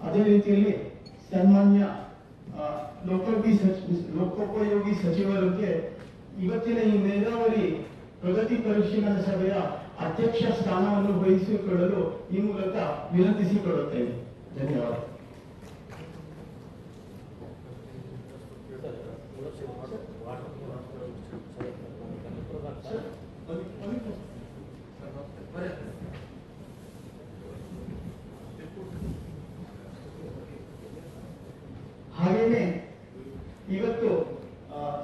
ಅದೇ ರೀತಿಯಲ್ಲಿ ಸನ್ಮಾನ್ಯ ಲೋಕೋಪಯೋಗಿ ಸಚಿವರಿಗೆ ಇವತ್ತಿನ ಈ ನೀರಾವರಿ ಪ್ರಗತಿ ಪರಿಶೀಲನಾ ಸಭೆಯ ಅಧ್ಯಕ್ಷ ಸ್ಥಾನವನ್ನು ವಹಿಸಿಕೊಳ್ಳಲು ಈ ಮೂಲಕ ವಿನಂತಿಸಿಕೊಳ್ಳುತ್ತೇನೆ. ಧನ್ಯವಾದ. ಹಾಗೇನೆ ಇವತ್ತು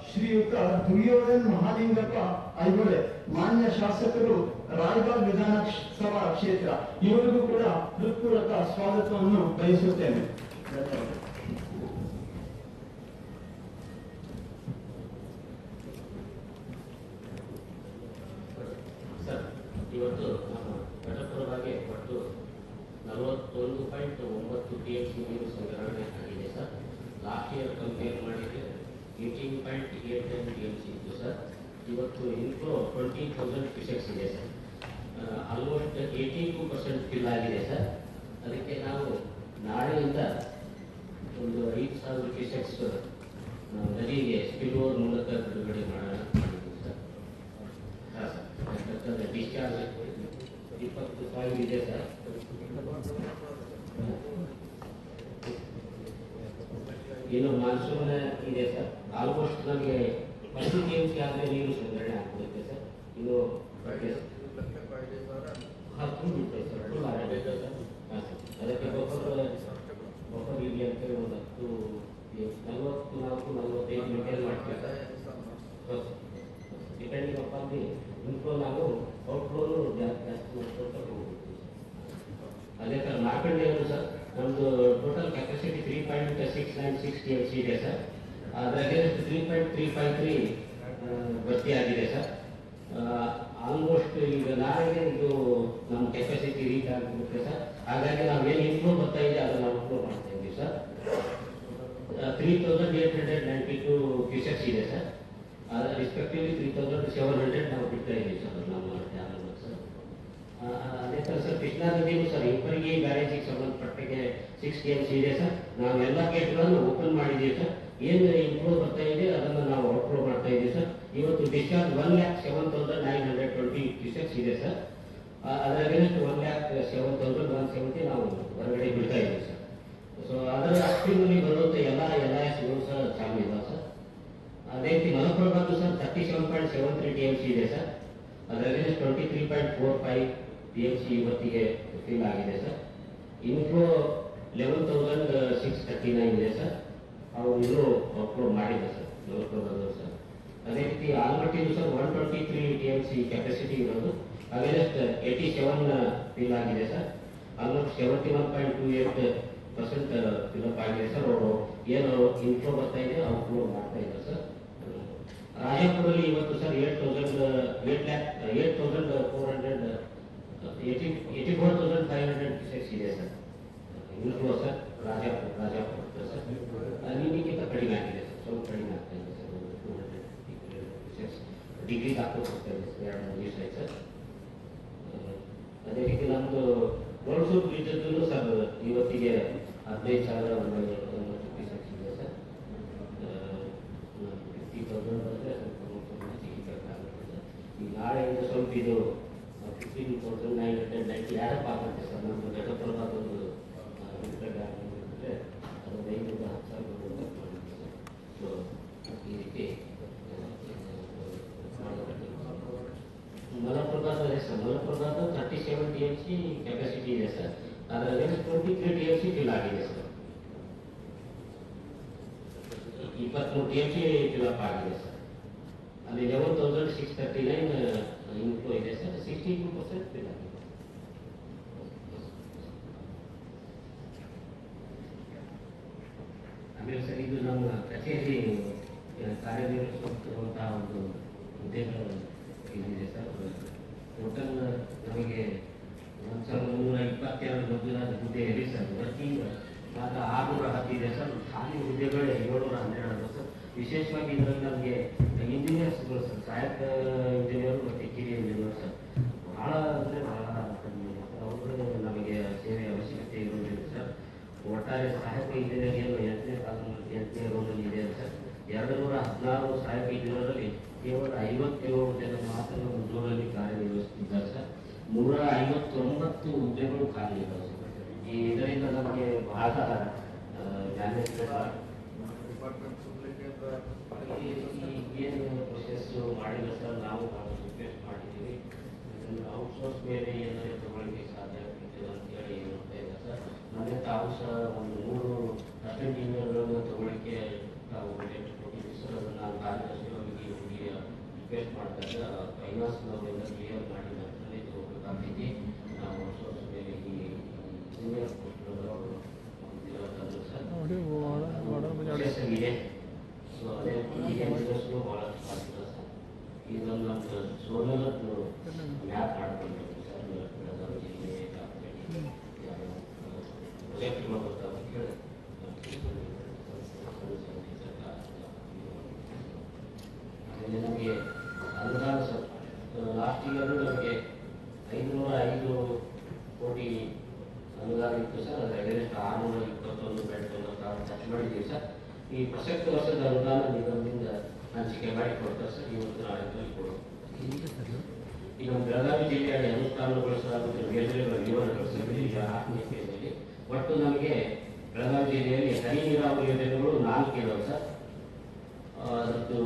ಶ್ರೀಯುತ ದುರ್ಯೋಧನ್ ಮಹಾಲಿಂಗಪ್ಪ ಐಹೊಳೆ ಮಾನ್ಯ ಶಾಸಕರು ರಾಯಬಾಗ್ ವಿಧಾನಸಭಾ ಕ್ಷೇತ್ರ, ಇವರಿಗೂ ಕೂಡ ಹೃತ್ಪೂರ್ವಕ ಸ್ವಾಗತವನ್ನು ಬಯಸುತ್ತೇನೆ. ಇವತ್ತು ನಮ್ಮ ಘಟಪ್ರಭಾಗೆ ಒಟ್ಟು 41.9 TMC ನೀರು ಸಂಗ್ರಹಣೆ ಆಗಿದೆ ಸರ್. ಲಾಸ್ಟ್ ಇಯರ್ ಕಂಪೇರ್ ಮಾಡಿದರೆ 18.89 TMC ಇತ್ತು ಸರ್. ಇವತ್ತು ಇನ್ಫ್ಲೋ 20,000 ಕ್ಯೂಸೆಕ್ಸ್ ಇದೆ ಸರ್. ಆಲ್ಮೋಸ್ಟ್ 82% ಫಿಲ್ ಆಗಿದೆ ಸರ್. ಅದಕ್ಕೆ ನಾವು ನಾಳೆಯಿಂದ ಒಂದು 5,000 ಕ್ಯೂಸೆಕ್ಸ್ ನದಿಗೆ ಸ್ಪಿಲ್ ಓವರ್ ಮೂಲಕ ಬಿಡುಗಡೆ ಮಾಡಿದ್ದೀವಿ ಸರ್. ಹಾಂ ಸರ್, ಡಿಸ್ಚಾರ್ಜ್ 20,000 ಇದೆ ಸರ್. ಇನ್ನು ಮಾನ್ಸೂನ್ ಇದೆ ಸರ್. ಆಲ್ಮೋಸ್ಟ್ ನಮಗೆ 10 TMC ಆದಮೇಲೆ ನೀರು ಸಂಗ್ರಹಣೆ ಆಗ್ಬಿಡುತ್ತೆ ಸರ್. ಇನ್ನು ಅದಕ್ಕೆ ಬಫರ್ ಇದೆ ಅಂತ ಒಂದು 44-45 ಮೇಂಟೈನ್ ಮಾಡ್ತೀವಿ sir. Depending upon the inflow ನಾವು ಔಟ್ಫ್ಲೋನು ಜಾಸ್ತಿ ಮಾಡ್ಕೊಳ್ತಾ ಹೋಗ್ತೀವಿ. ಅದೇ ಥರ ಮಾರ್ಕಂಡೆ ಸರ್, ನಮ್ಮದು ಟೋಟಲ್ ಕೆಪಾಸಿಟಿ 3.696 TMC ಇದೆ ಸರ್. ಅದರಲ್ಲಿ 3.353 ಭರ್ತಿ ಆಗಿದೆ ಸರ್. ಆಲ್ಮೋಸ್ಟ್ ಈಗ ನಾಳೆಗೆ ಇದು ನಮ್ಮ ಕೆಪಾಸಿಟಿ ರೀಚ್ ಆಗಿರುತ್ತೆ ಸರ್. ಹಾಗಾಗಿ ನಾವೇನು ಇನ್ಫ್ಲೋ ಬರ್ತಾ ಇದೆ ಅದನ್ನು ಔಟ್ಫ್ಲೋ ಮಾಡ್ತಾ ಇದ್ದೀವಿ ಸರ್. 3,892 ಕ್ಯೂಸೆಕ್ಸ್ ಇದೆ ಸರ್. ರಿಸ್ಪೆಕ್ಟಿವ್ಲಿ 3,700 ನಾವು ಬಿಡ್ತಾ ಇದ್ದೀವಿ ಸರ್ ನಮ್ಮ ಚಾನಲ್ ಸರ್. ಅದೇ ಥರ ಸರ್ ಕೃಷ್ಣಾ ನದಿಯೂ ಸರ್ ಇಬ್ಬರಿಗೆ ಬ್ಯಾರೇಜಿಗೆ ಸಂಬಂಧಪಟ್ಟಿಗೆ 6 TMC ಇದೆ ಸರ್. ನಾವು ಎಲ್ಲ ಗೇಟ್ಗಳನ್ನು ಓಪನ್ ಮಾಡಿದ್ದೀವಿ ಸರ್. ಏನು ಇನ್ಫ್ಲೋ ಬರ್ತಾ ಇದೆ ಅದನ್ನು ನಾವು ಔಟ್ಫ್ಲೋ ಮಾಡ್ತಾ ಇದ್ದೀವಿ ಸರ್. ಇವತ್ತು ಡಿಸ್ಚಾರ್ಜ್ 1,07,920 ಕ್ಯೂಸೆಕ್ಸ್ ಇದೆ ಸರ್. ಅದರಲ್ಲಿ 1,07,170 ನಾವು ಹೊರಗಡೆ ಬಿಡ್ತಾ ಇದ್ದೀವಿ ಸರ್. ಸೊ ಅದರ ಅಸ್ಟ್ರೀಮಲ್ಲಿ ಬರುವಂಥ ಎಲ್ಲ LISಗಳು ಸಹ ಚಾಲು ಇದಾವೆ ಸರ್. ಅದೇ ರೀತಿ ಮಲಪ್ರಭಾದ್ದು ಸರ್ 37.73 TMC ಇದೆ ಸರ್. ಅದರಲ್ಲಿ 23.45 TMC ಇವತ್ತಿಗೆ ಫಿಲ್ ಆಗಿದೆ ಸರ್. ಇನ್ಫ್ಲೋ 11,639 ಇದೆ ಸರ್. ಅವು ಇನ್ನೂ ಔಟ್ಫ್ಲೋ ಮಾಡಿದೆ ಸರ್ ಮಲಪ್ರಭಾದ್ದು ಸರ್. ಅದೇ ರೀತಿ ಆಲ್ಮಟ್ಟಿದು ಸರ್ 123 TMC ಕೆಪಾಸಿಟಿ ಇರೋದು, ಅಗೇನೆಸ್ಟ್ 87 ಫಿಲ್ ಆಗಿದೆ ಸರ್. ಆಲ್ಮೋಸ್ಟ್ 71.28% ಫಿಲಪ್ ಆಗಿದೆ ಸರ್. ಅವರು ಏನು ಇನ್ಫ್ಲೋ ಬರ್ತಾ ಇದೆ ಔಟ್ಫ್ಲೋ ಮಾಡ್ತಾ ಇದ್ದಾರೆ ಸರ್. ರಾಜಾಪುರದಲ್ಲಿ ಇವತ್ತು ಸರ್ 84,500 ಕ್ಯೂಸೆಕ್ಸ್ ಇದೆ sir inflow sir. Rajapur sir ನಿನ್ನೆಗಿಂತ ಕಡಿಮೆ ಆಗಿದೆ ಸರ್, ಸ್ವಲ್ಪ ಕಡಿಮೆ ಆಗ್ತಾ ಇದೆ ಸರ್. 200 ಕ್ಯೂಸೆಕ್ಸ್ ಡಿಗ್ರಿ ಹಾಕೋದು ಹೋಗ್ತಾ ಇದೆ ಸರ್, 2 ದಿವಸ ಆಯ್ತು ಸರ್. ಅದೇ ರೀತಿ ನಮ್ಮದು ರೋಡ್ಸೂರು ಬ್ರಿಡ್ಜದ್ದು ಸರ್ ಇವತ್ತಿಗೆ 15,190 ಕ್ಯೂಸೆಕ್ಸ್ ಇದೆ ಸರ್. 50,000 ಬಂದರೆ ಸ್ವಲ್ಪ ಸಿಗಬೇಕಾಗುತ್ತೆ ಸರ್. ಈಗ ನಾಳೆಯಿಂದ ಸ್ವಲ್ಪ ಇದು 15,990 ಯಾರಪ್ಪ ಆಗುತ್ತೆ ಸರ್. ನಮ್ಮದು ಘಟಪ್ರಭಾದೊಂದು ಬಿಡುಗಡೆ ಆಗಿಬಿಟ್ರೆ ಅದು 5,10,000 ಮಾಡಿದೆ ಸರ್. ಸೊ ಈ ರೀತಿ ಮಲಪ್ರಭಾದ ಇದೆ ಸರ್. ಮಲಪ್ರಭಾದ 37 TMC ಕೆಪಾಸಿಟಿ ಇದೆ ಸರ್. ಅದರಲ್ಲಿ 23 TMC ಫಿಲ್ ಆಗಿದೆ ಸರ್. 23 TMC ಫಿಲಪ್ ಆಗಿದೆ ಸರ್. ಅಲ್ಲಿ 11,639 ಇನ್ಫ್ಲೋ ಇದೆ ಸರ್. 62% ಫಿಲ್ ಆಗಿದೆ. ಆಮೇಲೆ ಸರ್ ಇದು ನಮ್ಮ ಕಚೇರಿ ಕಾರ್ಯನಿರ್ವಹಿಸುವಂತಹ ಒಂದು ಹುದ್ದೆಗಳು ಇದಿದೆ ಸರ್. ಟೋಟಲ್ ನಮಗೆ 1,322 ಮೊದಲಾದ ಹುದ್ದೆ ಇದೆ ಸರ್. ವರ್ಕಿಂಗ್ ಮಾತ್ರ 610 ಇದೆ ಸರ್. ಖಾಲಿ ಹುದ್ದೆಗಳು 712 ಸರ್. ವಿಶೇಷವಾಗಿ ಇದರಲ್ಲಿ ನಮಗೆ ಇಂಜಿನಿಯರ್ಸ್ಗಳು ಸರ್, ಸಹಾಯಕ ಇಂಜಿನಿಯರ್ ಮತ್ತು ಕಿರಿಯ ಇಂಜಿನಿಯರ್ ಸರ್ ಭಾಳ ಅಂದರೆ ಭಾಳ ಕಡಿಮೆ ಸರ್. ಅವರು ನಮಗೆ ಸೇವೆ ಅವಶ್ಯಕತೆ ಇರೋದಿಲ್ಲ ಸರ್. ಒಟ್ಟಾರೆ 70 ಹುದ್ದೆಗಳು ಖಾಲಿ ಇದ್ದಾವೆ. ಇದರಿಂದ ನಮಗೆ ಬಹಳ ಏನು ಪ್ರೊಸೆಸ್ ಮಾಡಿಲ್ಲ ಸರ್. ನಾವು ಬಹಳ ರಿಕ್ವೆಸ್ಟ್ ಮಾಡಿದ್ದೀವಿ, ಇದನ್ನು ಔಟ್ಸೋರ್ಸ್ ಮೇಲೆ ಏನಾದರೂ ತಗೊಳ್ಳಿಕ್ಕೆ ಸಾಧ್ಯ ಆಗ್ತಿದೆ ಅಂತೇಳಿ ನೋಡ್ತಾ ಇಲ್ಲ ಸರ್. ಮೊನ್ನೆ ತಾವು ಸಹ ಒಂದು 3 ಅಸಿಸ್ಟೆಂಟ್ ಇಂಜಿನಿಯರ್ಗಳನ್ನು ತಗೊಳ್ಳಿಕ್ಕೆ ತಾವು ಲೆಟರ್ ಕೊಟ್ಟಿದ್ದೀವಿ ಸರ್. ಅದನ್ನು ನಾನು ಕಾರ್ಯದರ್ಶಿಯವರಿಗೆ ಹುಡುಗಿಯ ರಿಕ್ವೆಸ್ಟ್ ಮಾಡಿದಾಗ ಫೈನಾನ್ಸ್ನವರಿಂದ ಕ್ಲಿಯರ್ ಮಾಡಿ ನಂತರನೇ ತಗೋಬೇಕಾಗ್ತೈತಿ. ನಾವು ಔಟ್ಸೋರ್ಸ್ ಮೇಲೆ ಈ ಇಂಜಿನಿಯರ್ ಪೋಸ್ಟ್ಗಳು ಸರ್ ಇದೆ. ಸೊ ಅದೇ ಇಂಜಿನಿಯರ್ಸ್ಗಳು ಭಾಳಷ್ಟು ಸಾಧ್ಯ ಸರ್. ಇದೊಂದು ನಮ್ಮದು ಸೋಲರದ್ದು ಮ್ಯಾಪ್ ಮಾಡ್ಕೊಂಡು ಸರ್ ಬೆಳಗಾವಿ ಜಿಲ್ಲೆ ಪ್ರೊಜೆಕ್ಟ್ಗಳು ಬರ್ತಾವೆ ಅಂತ ಹೇಳಿ ಆಮೇಲೆ ನಮಗೆ ಅನುದಾನ ಸರ್ ಲಾಸ್ಟ್ ಇಯರ್ ನಮಗೆ 505 ಕೋಟಿ ಅನುದಾನ ಇತ್ತು ಸರ್. ಅದರ ಎಗೇನೆಸ್ಟ್ 621 ಬೆಡ್ಗಳನ್ನು ಟಚ್ ಮಾಡಿದ್ದೀವಿ ಸರ್. ಈ ಪ್ರಸಕ್ತ ವರ್ಷದ ಅನುದಾನ ನಿಗಮದಿಂದ ಹಂಚಿಕೆ ಮಾಡಿ ಕೊಡ್ತಾರೆ ಸರ್. ಇವತ್ತು ನಾಳೆ ಕೊಡೋದು. ಈಗ ನಮ್ಮ ಬೆಳಗಾವಿ ಜಿಲ್ಲೆಯಲ್ಲಿ ಅನುಷ್ಠಾನಗೊಳಿಸಲಾಗುತ್ತಿರುವ ಯೋಜನೆಗಳ ವಿವರಗಳು ಸರ್ ಆತ್ಮೀಯತೆಯಲ್ಲಿ ಒಟ್ಟು ನಮಗೆ ಬೆಳಗಾವಿ ಜಿಲ್ಲೆಯಲ್ಲಿ ಹನಿ ನೀರಾವರಿ ಯೋಜನೆಗಳು 4 ಇದಾವೆ ಸರ್. ಅದರದ್ದು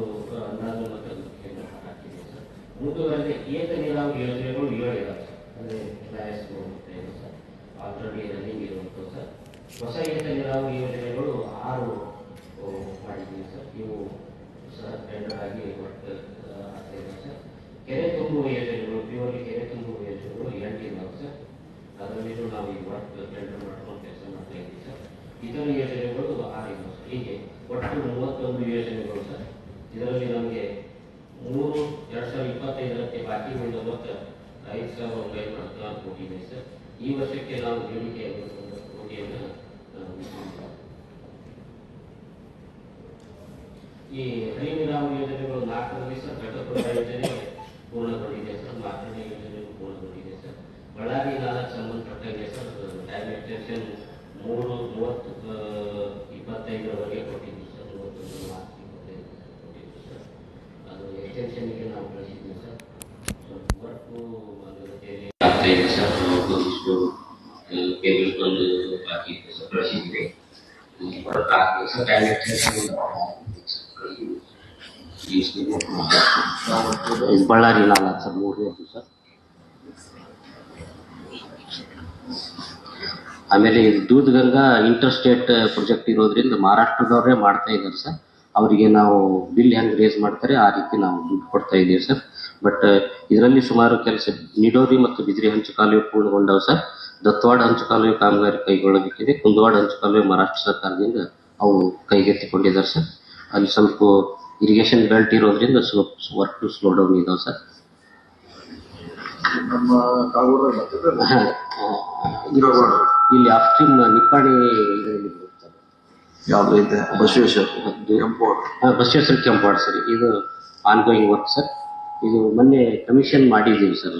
ಅಂದಾಜು ಮತ್ತು ಕೇಂದ್ರ ಹಾಕಿದೆ ಸರ್. ಮುಂದುವರೆದ ಏಕ ನೀರಾವರಿ ಯೋಜನೆಗಳು 7 ಇದಾವೆ ಸರ್. ಅಂದರೆ ಫ್ಲಾಶ್ ಇದೆ ಸರ್, ಆಲ್ರೆಡಿ ರನ್ನಿಂಗ್ ಇರುವಂಥದ್ದು ಸರ್. ಹೊಸ ಏಕ ನೀರಾವರಿ ಯೋಜನೆಗಳು 6 ಮಾಡಿದ್ದೀವಿ ಸರ್. ಇವು ಸಹ ಟೆಂಡರ್ ಆಗಿ ಒಟ್ಟು ಆಗ್ತಾ ಇದೆ ಸರ್. ಕೆರೆ ತುಂಬುವ ಯೋಜನೆಗಳು, ಪ್ಯೂರ್ಲಿ ಕೆರೆ ತುಂಬುವ ಯೋಜನೆಗಳು 8 ಇದಾವೆ ಸರ್. ಅದರಲ್ಲಿಯೂ ನಾವು ಈ ವರ್ಕ್ ಟೆಂಡರ್ ಮಾಡ್ಕೊಂಡು ಕೆಲಸ ಮಾಡ್ತಾ ಇದ್ದೀವಿ ಸರ್. ಇತರ ಯೋಜನೆಗಳು 6 ಇದಾವೆ ಸರ್. ಹೀಗೆ ಒಟ್ಟು 31 ಯೋಜನೆಗಳು ಸರ್. ಇದರಲ್ಲಿ ನಮಗೆ 2025ಕ್ಕೆ ಬಾಕಿ ಉಳಿದ ಮೊತ್ತ 5,914 ಕೋಟಿ ಇದೆ ಸರ್. ಈ ವರ್ಷಕ್ಕೆ ನಾವು ಬೇಡಿಕೆ 59 ಕೋಟಿಯನ್ನು ಈ ಹನಿ ನೀರಾವರಿ ಯೋಜನೆಗಳು 4ರಲ್ಲಿ ಸರ್. ಘಟಪ್ರಭಾ ಯೋಜನೆ ಪೂರ್ಣಗೊಂಡಿದೆ ಸರ್. 4ನೇ ಯೋಜನೆ ಪೂರ್ಣಗೊಂಡಿದೆ ಸರ್. ಬಳ್ಳಾರಿ 4 ಸಂಬಂಧಪಟ್ಟಂಗೆ ಸರ್ ಟೈಮ್ ಎಕ್ಸ್ಟೆನ್ಷನ್ 3/30/25 ಕೊಟ್ಟಿದ್ದೀವಿ ಸರ್. 31 ಮಾರ್ಚ್ 25 ಕೊಟ್ಟಿದ್ದೀವಿ ಸರ್. ಅದು ಎಕ್ಸ್ಟೆನ್ಷನ್ಗೆ ನಾವು ಕಳಿಸಿದ್ದೀವಿ ಸರ್. ವರ್ಕು ಆಗ್ತಾ ಇದೆ ಸರ್. ಇಷ್ಟು ಕೇಬಲ್ ಒಂದು ಬಾಕಿ ಇದೆ ಸರ್, ಕಳಿಸಿದ್ದೀವಿ. ವರ್ಕ್ ಆಗ್ತದೆ sir. Time extension Ballari 4 sir. 3ನೇದು ಸರ್. ಆಮೇಲೆ ದೂದ್ಗಂಗಾ ಇಂಟರ್ ಸ್ಟೇಟ್ ಪ್ರಾಜೆಕ್ಟ್ ಇರೋದ್ರಿಂದ ಮಹಾರಾಷ್ಟ್ರದವರೇ ಮಾಡ್ತಾ ಇದ್ದಾರೆ ಸರ್. ಅವರಿಗೆ ನಾವು ಬಿಲ್ ಹೆಂಗೆ ರೇಸ್ ಮಾಡ್ತಾರೆ ಆ ರೀತಿ ನಾವು ದುಡ್ಡು ಕೊಡ್ತಾ ಇದ್ದೀವಿ ಸರ್. ಬಟ್ ಇದರಲ್ಲಿ ಸುಮಾರು ಕೆಲಸ ನಿಡೋರಿ ಮತ್ತು ಬಿದಿರಿ ಹಂಚು ಕಾಲುವೆ ಪೂರ್ಣಗೊಂಡವು ಸರ್. ದತ್ತವಾಡ ಹಂಚು ಕಾಲುವೆ ಕಾಮಗಾರಿ ಕೈಗೊಳ್ಳಬೇಕಿದೆ. ಕುಂದವಾಡ ಹಂಚು ಕಾಲುವೆ ಮಹಾರಾಷ್ಟ್ರ ಸರ್ಕಾರದಿಂದ ಅವು ಕೈಗೆತ್ತಿಕೊಂಡಿದ್ದಾರೆ ಸರ್. ಅಲ್ಲಿ ಸ್ವಲ್ಪ ಇರಿಗೇಷನ್ ಬೆಲ್ಟ್ ಇರೋದ್ರಿಂದ ವರ್ಕ್ ಸ್ಲೋ ಡೌನ್ ಇದಾವೆ ಸರ್. ಇಲ್ಲಿ ಅಫ್ಸ್ಟ್ರೀಮ್ ನಿಪ್ಪಾಣಿ ಇದರಲ್ಲಿ ಬರುತ್ತದೆ. ಯಾವುದು ಇದೆ? ಬಸವೇಶ್ವರ ಕೆಂಪವಾಡ ಸರ್. ಇದು ಆನ್ಗೋಯಿಂಗ್ ವರ್ಕ್ ಸರ್. ಇದು ಮೊನ್ನೆ ಕಮಿಷನ್ ಮಾಡಿದ್ದೀವಿ ಸರ್.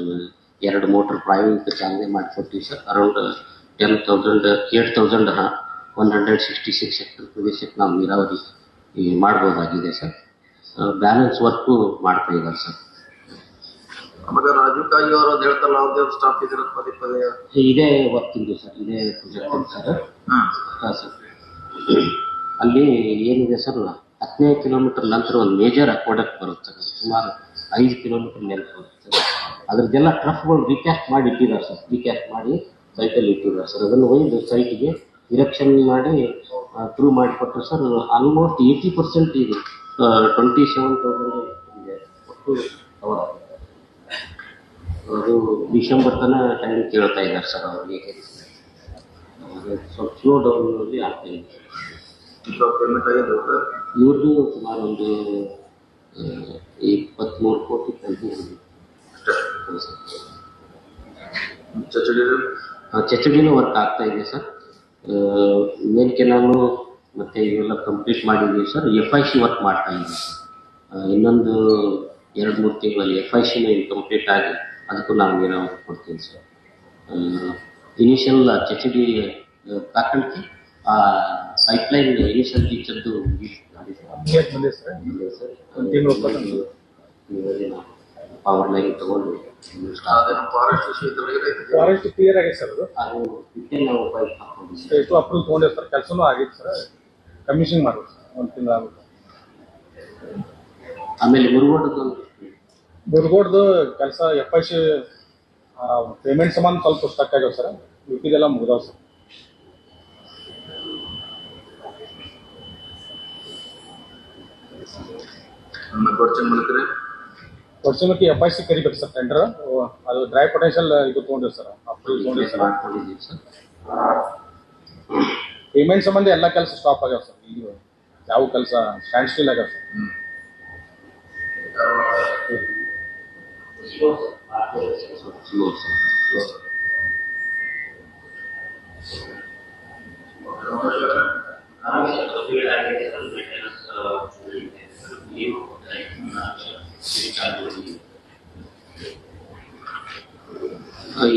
2 ಮೋಟರ್ ಪ್ರಾಯೋಗಿಕ ಚಾಲನೆ ಮಾಡಿಕೊಡ್ತೀವಿ ಸರ್. ಅರೌಂಡ್ 8,166 ಹೆಕ್ಟರ್ ಪ್ರದೇಶಕ್ಕೆ ನಾವು ನೀರಾವರಿ ಮಾಡ್ಬೋದಾಗಿದೆ ಸರ್. ಬ್ಯಾಲೆನ್ಸ್ ವರ್ಕು ಮಾಡ್ತಾ ಇದ್ದಾರೆ ಸರ್. ಆಮೇಲೆ ರಾಜೀವ್ ಕಾಯಿ ಅವರು ಹೇಳ್ತಾರಲ್ಲ, ಅವ್ರದ್ದು ಸ್ಟಾಫ್ ಇದ್ರೆ ಪದೇ ಪದೇ ಇದೇ ವರ್ಕ್ ಇದೆ ಸರ್. ಇದೇ ಪ್ರಾಜೆಕ್ಟ್ ಸರ್. ಹಾಂ ಸರ್. ಅಲ್ಲಿ ಏನಿದೆ ಸರ್, 10ನೇ ಕಿಲೋಮೀಟರ್ ನಂತರ ಒಂದು ಮೇಜರ್ ಅಕ್ವಾಡಕ್ಟ್ ಬರುತ್ತೆ ಸರ್. ಸುಮಾರು 5 ಕಿಲೋಮೀಟರ್ ಮೇಲೆ ಬರುತ್ತೆ ಸರ್. ಅದ್ರದ್ದೆಲ್ಲ ಟ್ರಫ್ಗಳು ರಿಕ್ಯಾಸ್ಟ್ ಮಾಡಿ ಇಟ್ಟಿದ್ದಾರೆ ಸರ್. ರಿಕ್ಯಾಸ್ಟ್ ಮಾಡಿ ಸೈಟಲ್ಲಿ ಇಟ್ಟಿದ್ದಾರೆ ಸರ್. ಅದನ್ನು ಒಯ್ದು ಸೈಟಿಗೆ ಇರೆಕ್ಷನ್ ಮಾಡಿ ಥ್ರೂ ಮಾಡಿಕೊಟ್ರೆ ಸರ್. ಆಲ್ಮೋಸ್ಟ್ 80% ಇದು 27,000 ಇದೆ ಒಟ್ಟು ಕವರ್ ಆಗುತ್ತೆ. ಅದು ಡಿಸೆಂಬರ್ ತನಕ ಟೈಮ್ ಕೇಳ್ತಾ ಇದ್ದಾರೆ ಸರ್ ಅವರಿಗೆ. ಸ್ವಲ್ಪ ಸ್ಲೋ ಡೌನಲ್ಲಿ ಆಗ್ತಾ ಇದೆ. ಇವ್ರದ್ದು ಸುಮಾರು ಒಂದು 23 ಕೋಟಿ ಚಚಡಿನೂ ವರ್ಕ್ ಆಗ್ತಾ ಇದೆ ಸರ್. ಮೇನ್ ಕೆನಾಲು ಮತ್ತು ಇವೆಲ್ಲ ಕಂಪ್ಲೀಟ್ ಮಾಡಿದ್ದೀವಿ ಸರ್. FIC ವರ್ಕ್ ಮಾಡ್ತಾ ಇದ್ದೀವಿ ಸರ್. ಇನ್ನೊಂದು 2-3 ತಿಂಗಳಲ್ಲಿ FIC ಕಂಪ್ಲೀಟ್ ಆಗಿ ಅದಕ್ಕೂ ನಾವು ನೀರಾವರಿ ಕೊಡ್ತೀವಿ ಸರ್. ಇನಿಷಿಯಲ್ ಚಚಡಿ ಕಾಕಣಿಕೆ ಪೈಪ್ಲೈನ್ ಇನಿಷಿಯಲ್ ಟೀಚರ್ದು ಸರ್. ಪವರ್ ಲೈನ್ ತಗೊಂಡು ಅದೇನೋ ಫಾರೆಸ್ಟ್ ವಿಷಯದಲ್ಲಿ ಫಾರೆಸ್ಟ್ ಕ್ಲಿಯರ್ ಆಗೈತೆ ಸರ್ ಅದು. ಅದು ಇದಕ್ಕೆ ನಾವು ಪೈಪ್ ಹಾಕೊಂಡಿದ್ದೀವಿ. ಎಷ್ಟು ಅಪ್ರೂವ್ ತೊಗೊಂಡಿವಿ ಸರ್, ಕೆಲಸನೂ ಆಗೈತೆ ಸರ್. ಕಮಿಷನ್ ಮಾಡ್ಬೇಕು ಸರ್, 1 ತಿಂಗಳು ಆಗುತ್ತೆ. ಆಮೇಲೆ ಮುರುಗೋಡದ್ದು ಮುರುಗೋಡ್ದು ಕೆಲಸ FIC ಪೇಮೆಂಟ್ ಸಂಬಂಧ ಸ್ವಲ್ಪ ಸ್ಟಕ್ ಆಗ್ಯಾವ ಸರ್. ಮಿಕ್ಕಿದೆಲ್ಲ ಮುಗ್ದಾವ ಸರ್. ಕ್ವಶನ್ ಮಾಡ್ತೀರಿ ವರ್ಷಮಕ್ಕೆ FIC ಕರಿಬೇಕು ಸರ್ ಟೆಂಡರ್. ಅದು ಡ್ರೈ ಪೊಟೆನ್ಷಿಯಲ್ ಇದು ತೊಗೊಂಡಿವಿ ಸರ್, ಅಪ್ರೂವ್ ತೊಗೊಂಡಿವಿ ಸರ್. ಮಾಡ್ಕೊಂಡಿದ್ದೀವಿ ಸರ್. ಪೇಮೆಂಟ್ ಸಂಬಂಧ ಎಲ್ಲ ಕೆಲಸ ಸ್ಟಾಪ್ ಆಗ್ಯಾವ ಸರ್. ಈಗ ಯಾವ ಕೆಲಸ ಸ್ಟ್ಯಾಂಡ್ ಸ್ಟಿಲ್ ಆಗ್ಯಾವ ಸರ್.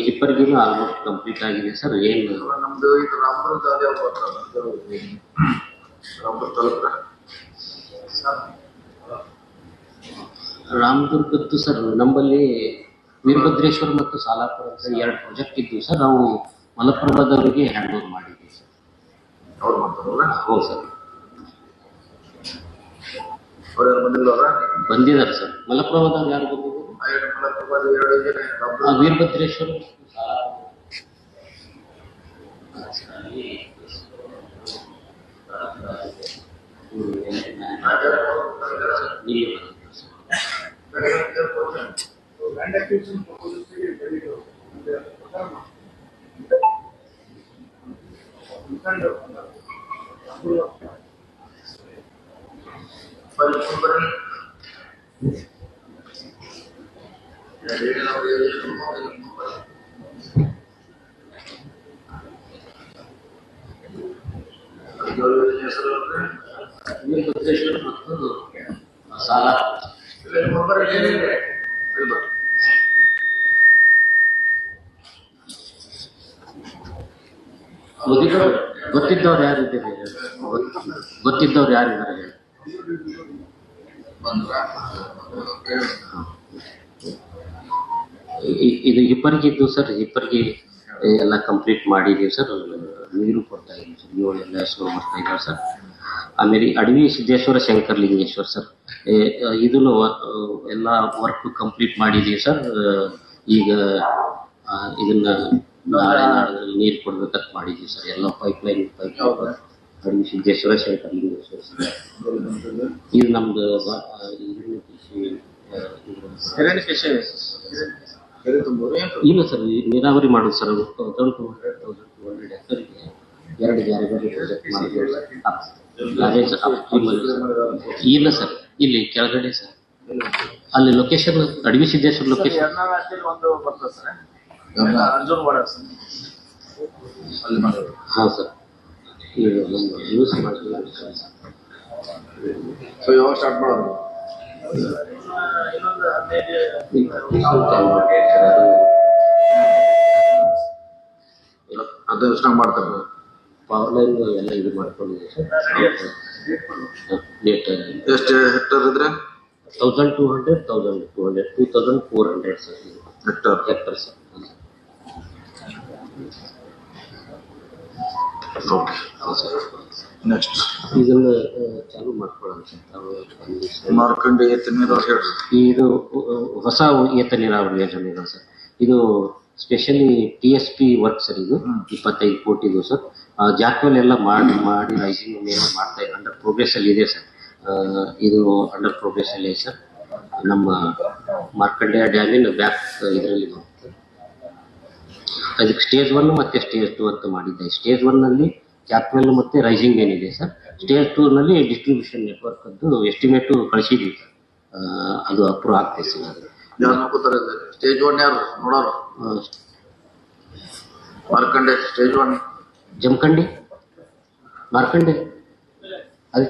ಹಿಪ್ಪರ್ಗಿನೂ ಆಲ್ಮೋಸ್ಟ್ ಕಂಪ್ಲೀಟ್ ಆಗಿದೆ ಸರ್. ಏನು ನಮ್ದು ಇದು ರಾಮದುರ್ಗ ಅದೇ ರಾಮದುರ್ಗ ತಲುಪ್ರ ರಾಮದುರ್ಗದ್ದು ಸರ್ ನಮ್ಮಲ್ಲಿ ವೀರಭದ್ರೇಶ್ವರ ಮತ್ತು ಸಾಲಾಪುರ ಅಂತ 2 ಪ್ರಾಜೆಕ್ಟ್ ಇದ್ವು ಸರ್. ನಾವು ಮಲಪ್ರಭಾದವರಿಗೆ ಹ್ಯಾಂಡ್ ಓವರ್ ಮಾಡಿದ್ವಿ ಸರ್. ಅವ್ರು ಮಾಡ್ತಾರಲ್ಲ? ಹೌದು ಸರ್, ಅವ್ರು ಯಾರು ಬಂದಿಲ್ಲವ್ರ? ಬಂದಿದ್ದಾರೆ ಸರ್. ಮಲಪ್ರಭಾದವ್ರು ಯಾರು ಬಂದಿದ್ದಾರೆ? ವೀರಭದ್ರೇಶ್ವರ ವೀರಭದ್ರೇಶ್ವರ ಮತ್ತು ಸಾಲಾಪುರ. ಗೊತ್ತಿದ್ದವ್ರು ಯಾರಿದ್ದಾರೆ? ಗೊತ್ತಿದ್ದವ್ರು ಯಾರಿದ್ದಾರೆ? ಇದು ಹಿಪ್ಪರ್ಗಿದ್ದು ಸರ್. ಹಿಪ್ಪರ್ಗಿ ಎಲ್ಲ ಕಂಪ್ಲೀಟ್ ಮಾಡಿದ್ದೀವಿ ಸರ್. ನೀರು ಕೊಡ್ತಾ ಇದ್ದೀವಿ ಸರ್. 7 ಎಲ್ಲ ಹೆಸರು ಮಾಡ್ತಾ ಇದ್ದೀವಿ ಸರ್. ಆಮೇಲೆ ಅಡವಿ ಸಿದ್ದೇಶ್ವರ ಶಂಕರಲಿಂಗೇಶ್ವರ ಸರ್, ಇದನ್ನು ಎಲ್ಲ ವರ್ಕ್ ಕಂಪ್ಲೀಟ್ ಮಾಡಿದ್ದೀವಿ ಸರ್. ಈಗ ಇದನ್ನ ನಾಳೆ ನಾಡದಲ್ಲಿ ನೀರು ಕೊಡ್ಬೇಕಂತ ಮಾಡಿದ್ದೀವಿ ಸರ್. ಎಲ್ಲ ಪೈಪ್ ಅಡವಿ ಸಿದ್ದೇಶ್ವರ ಶಂಕರಲಿಂಗೇಶ್ವರ ಸರ್. ಇದು ನಮ್ದು ಇಲ್ಲ ಸರ್, ನೀರಾವರಿ ಮಾಡೋದು ಸರ್. 1200 ಎಕರೆಗೆ 2 ಜಾರಿಗಾರಿ ಪ್ರಾಜೆಕ್ಟ್ ಮಾಡಿದ್ದೀವಿ. ಇಲ್ಲ ಸರ್, ಇಲ್ಲಿ ಕೆಳಗಡೆ ಸರ್. ಅಲ್ಲಿ ಲೊಕೇಶನ್ ಅಡವಿ ಸಿದ್ದೇಶ್ವರ ಲೊಕೇಶನ್. ಹಾಂ ಸರ್, ಯೂಸ್ ಮಾಡಿದ್ದೀವಿ. ಯಾವಾಗ ಸ್ಟಾರ್ಟ್ ಮಾಡೋದು? ಅದು ಯೋಚನೆ ಮಾಡ್ತಾರೆ. ಪವರ್ ಲೈನ್ ಎಲ್ಲ ಇದು ಮಾಡ್ಕೊಂಡಿದ್ದೀವಿ ಸರ್. ಡೇಟ್ ಎಷ್ಟು ಹೆಕ್ಟರ್ ಇದ್ರೆ? 1200, 1200, 2400 sir. Hectare sir. Okay, next ಇದನ್ನ ಚಾಲೂ ಮಾಡ್ಕೊಳ್ಳೋಣ ಸರ್. ಮಾರ್ಕಂಡೆ ಎತ್ತ ನೀರಾವರಿ ಹೇಳಿ. ಇದು ಹೊಸ ಏತ ನೀರಾವರಿ ಯೋಜನೆ ಇದೆ ಸರ್. ಇದು ಸ್ಪೆಷಲಿ TSP ವರ್ಕ್ ಸರ್. ಇದು 25 ಕೋಟಿದು ಸರ್. ಜಾಕ್ವೆಲ್ ಎಲ್ಲ ಮಾಡಿ ರೈಸಿಂಗ್ ಮೇಲೆ ಮಾಡ್ತಾ ಇದೆ. ಅಂಡರ್ ಪ್ರೋಗ್ರೆಸ್ ಅಲ್ಲಿ ಇದೆ ಸರ್. ಇದು ಅಂಡರ್ ಪ್ರೋಗ್ರೆಸ್ ಅಲ್ಲಿ ಇದೆ ಸರ್. ನಮ್ಮ ಮಾರ್ಕಂಡೆಯ ಡ್ಯಾಮಿನ ಬ್ಯಾಕ್ ಇದರಲ್ಲಿ ಬರುತ್ತೆ. ಅದಕ್ಕೆ ಸ್ಟೇಜ್ 1 ಮತ್ತೆ ಸ್ಟೇಜ್ 2 ಅಂತ ಮಾಡಿದ್ದೆ. ಸ್ಟೇಜ್ 1 ನಲ್ಲಿ ಜಾಕ್ವೆಲ್ ಮತ್ತೆ ರೈಸಿಂಗ್ ಏನಿದೆ ಸರ್. ಸ್ಟೇಜ್ 2 ನಲ್ಲಿ ಡಿಸ್ಟ್ರಿಬ್ಯೂಷನ್ ನೆಟ್ವರ್ಕ್ ಅದು ಎಸ್ಟಿಮೇಟು ಕಳಿಸಿದ್ವಿ ಸರ್. ಅದು ಅಪ್ರೂವ್ ಆಗ್ತದೆ ಸರ್. ಯಾರು ನೋಡ್ಕೋತಾರೆ? ಸ್ಟೇಜ್ 1 ಯಾರು ನೋಡೋರು? ಮಾರ್ಕಂಡೆ ಸ್ಟೇಜ್ 1, ಜಮಖಂಡಿ ಮಾರ್ಕಂಡೆ. ಅದು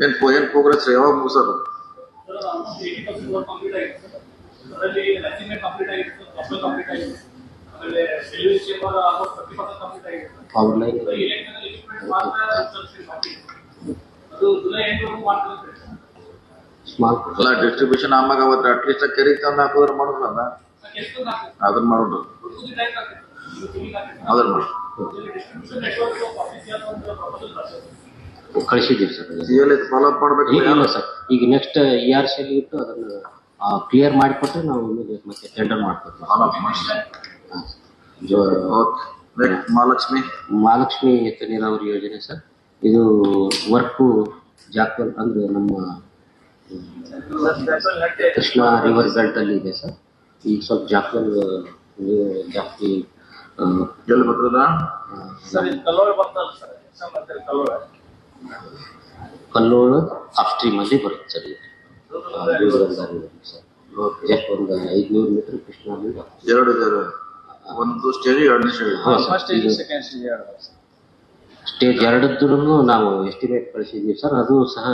ಏನ್ ಪ್ರೋಗ್ರೆಸ್ ಯಾವಾಗ ಮುಗಿಸೋದು? ಪವರ್ ಲೈನ್ ಸ್ಮಾಲ್ ಅಲ್ಲ ಡಿಸ್ಟ್ರಿಬ್ಯೂಷನ್ ಆಮ್ಯಾಗ ಅವತ್ತು ಅಟ್ಲೀಸ್ಟ್ ಕೆರೆ ತಂದು ಹಾಕೋದ್ರ ಮಾಡೋದ್ರಲ್ಲ ಅದನ್ನ ಮಾಡೋದು ಅದನ್ನ ಮಾಡಿ ಕಳಿಸಿದ್ದೀವಿ ಸರ್. ಫಾಲೋ ಅಪ್ ಮಾಡ್ಬೇಕು. ಇಲ್ಲ ಸರ್, ಈಗ ನೆಕ್ಸ್ಟ್ ERC ಅಲ್ಲಿ ಇಟ್ಟು ಅದನ್ನು ಕ್ಲಿಯರ್ ಮಾಡಿಕೊಟ್ರೆ ನಾವು ಮತ್ತೆ ಟೆಂಡರ್ ಮಾಡ್ಕೊಡ್ತೀವಿ. ಮಹಾಲಕ್ಷ್ಮಿ ಎತ್ತ ನೀರಾವರಿ ಯೋಜನೆ ಸರ್. ಇದು ವರ್ಕು ಜಾಕ್ವಲ್ ಅಂದ್ರೆ ನಮ್ಮ ಕೃಷ್ಣ ರಿವರ್ ಬೆಲ್ಟ್ ಅಲ್ಲಿ ಇದೆ ಸರ್. ಈಗ ಸ್ವಲ್ಪ ಜಾಕ್ವಲ್ ಜಾಸ್ತಿ ಎಲ್ಲಿ ಬರ್ತದ ಕಲ್ಲೋಳು ಅಪ್ಸ್ಟ್ರೀಮ್ ಅಲ್ಲಿ ಬರುತ್ತೆ ಸರ್. ಸರ್ ಜಸ್ಟ್ ಒಂದು 500 ಮೀಟರ್ ಕೃಷ್ಣ ಎರಡು ಒಂದು ಸ್ಟೇಜ್ ಎರಡನೇ ಸ್ಟೇಜ್ ಎರಡದ್ದು ನಾವು ಎಸ್ಟಿಮೇಟ್ ಕಳಿಸಿದ್ದೀವಿ ಸರ್. ಅದು ಸಹ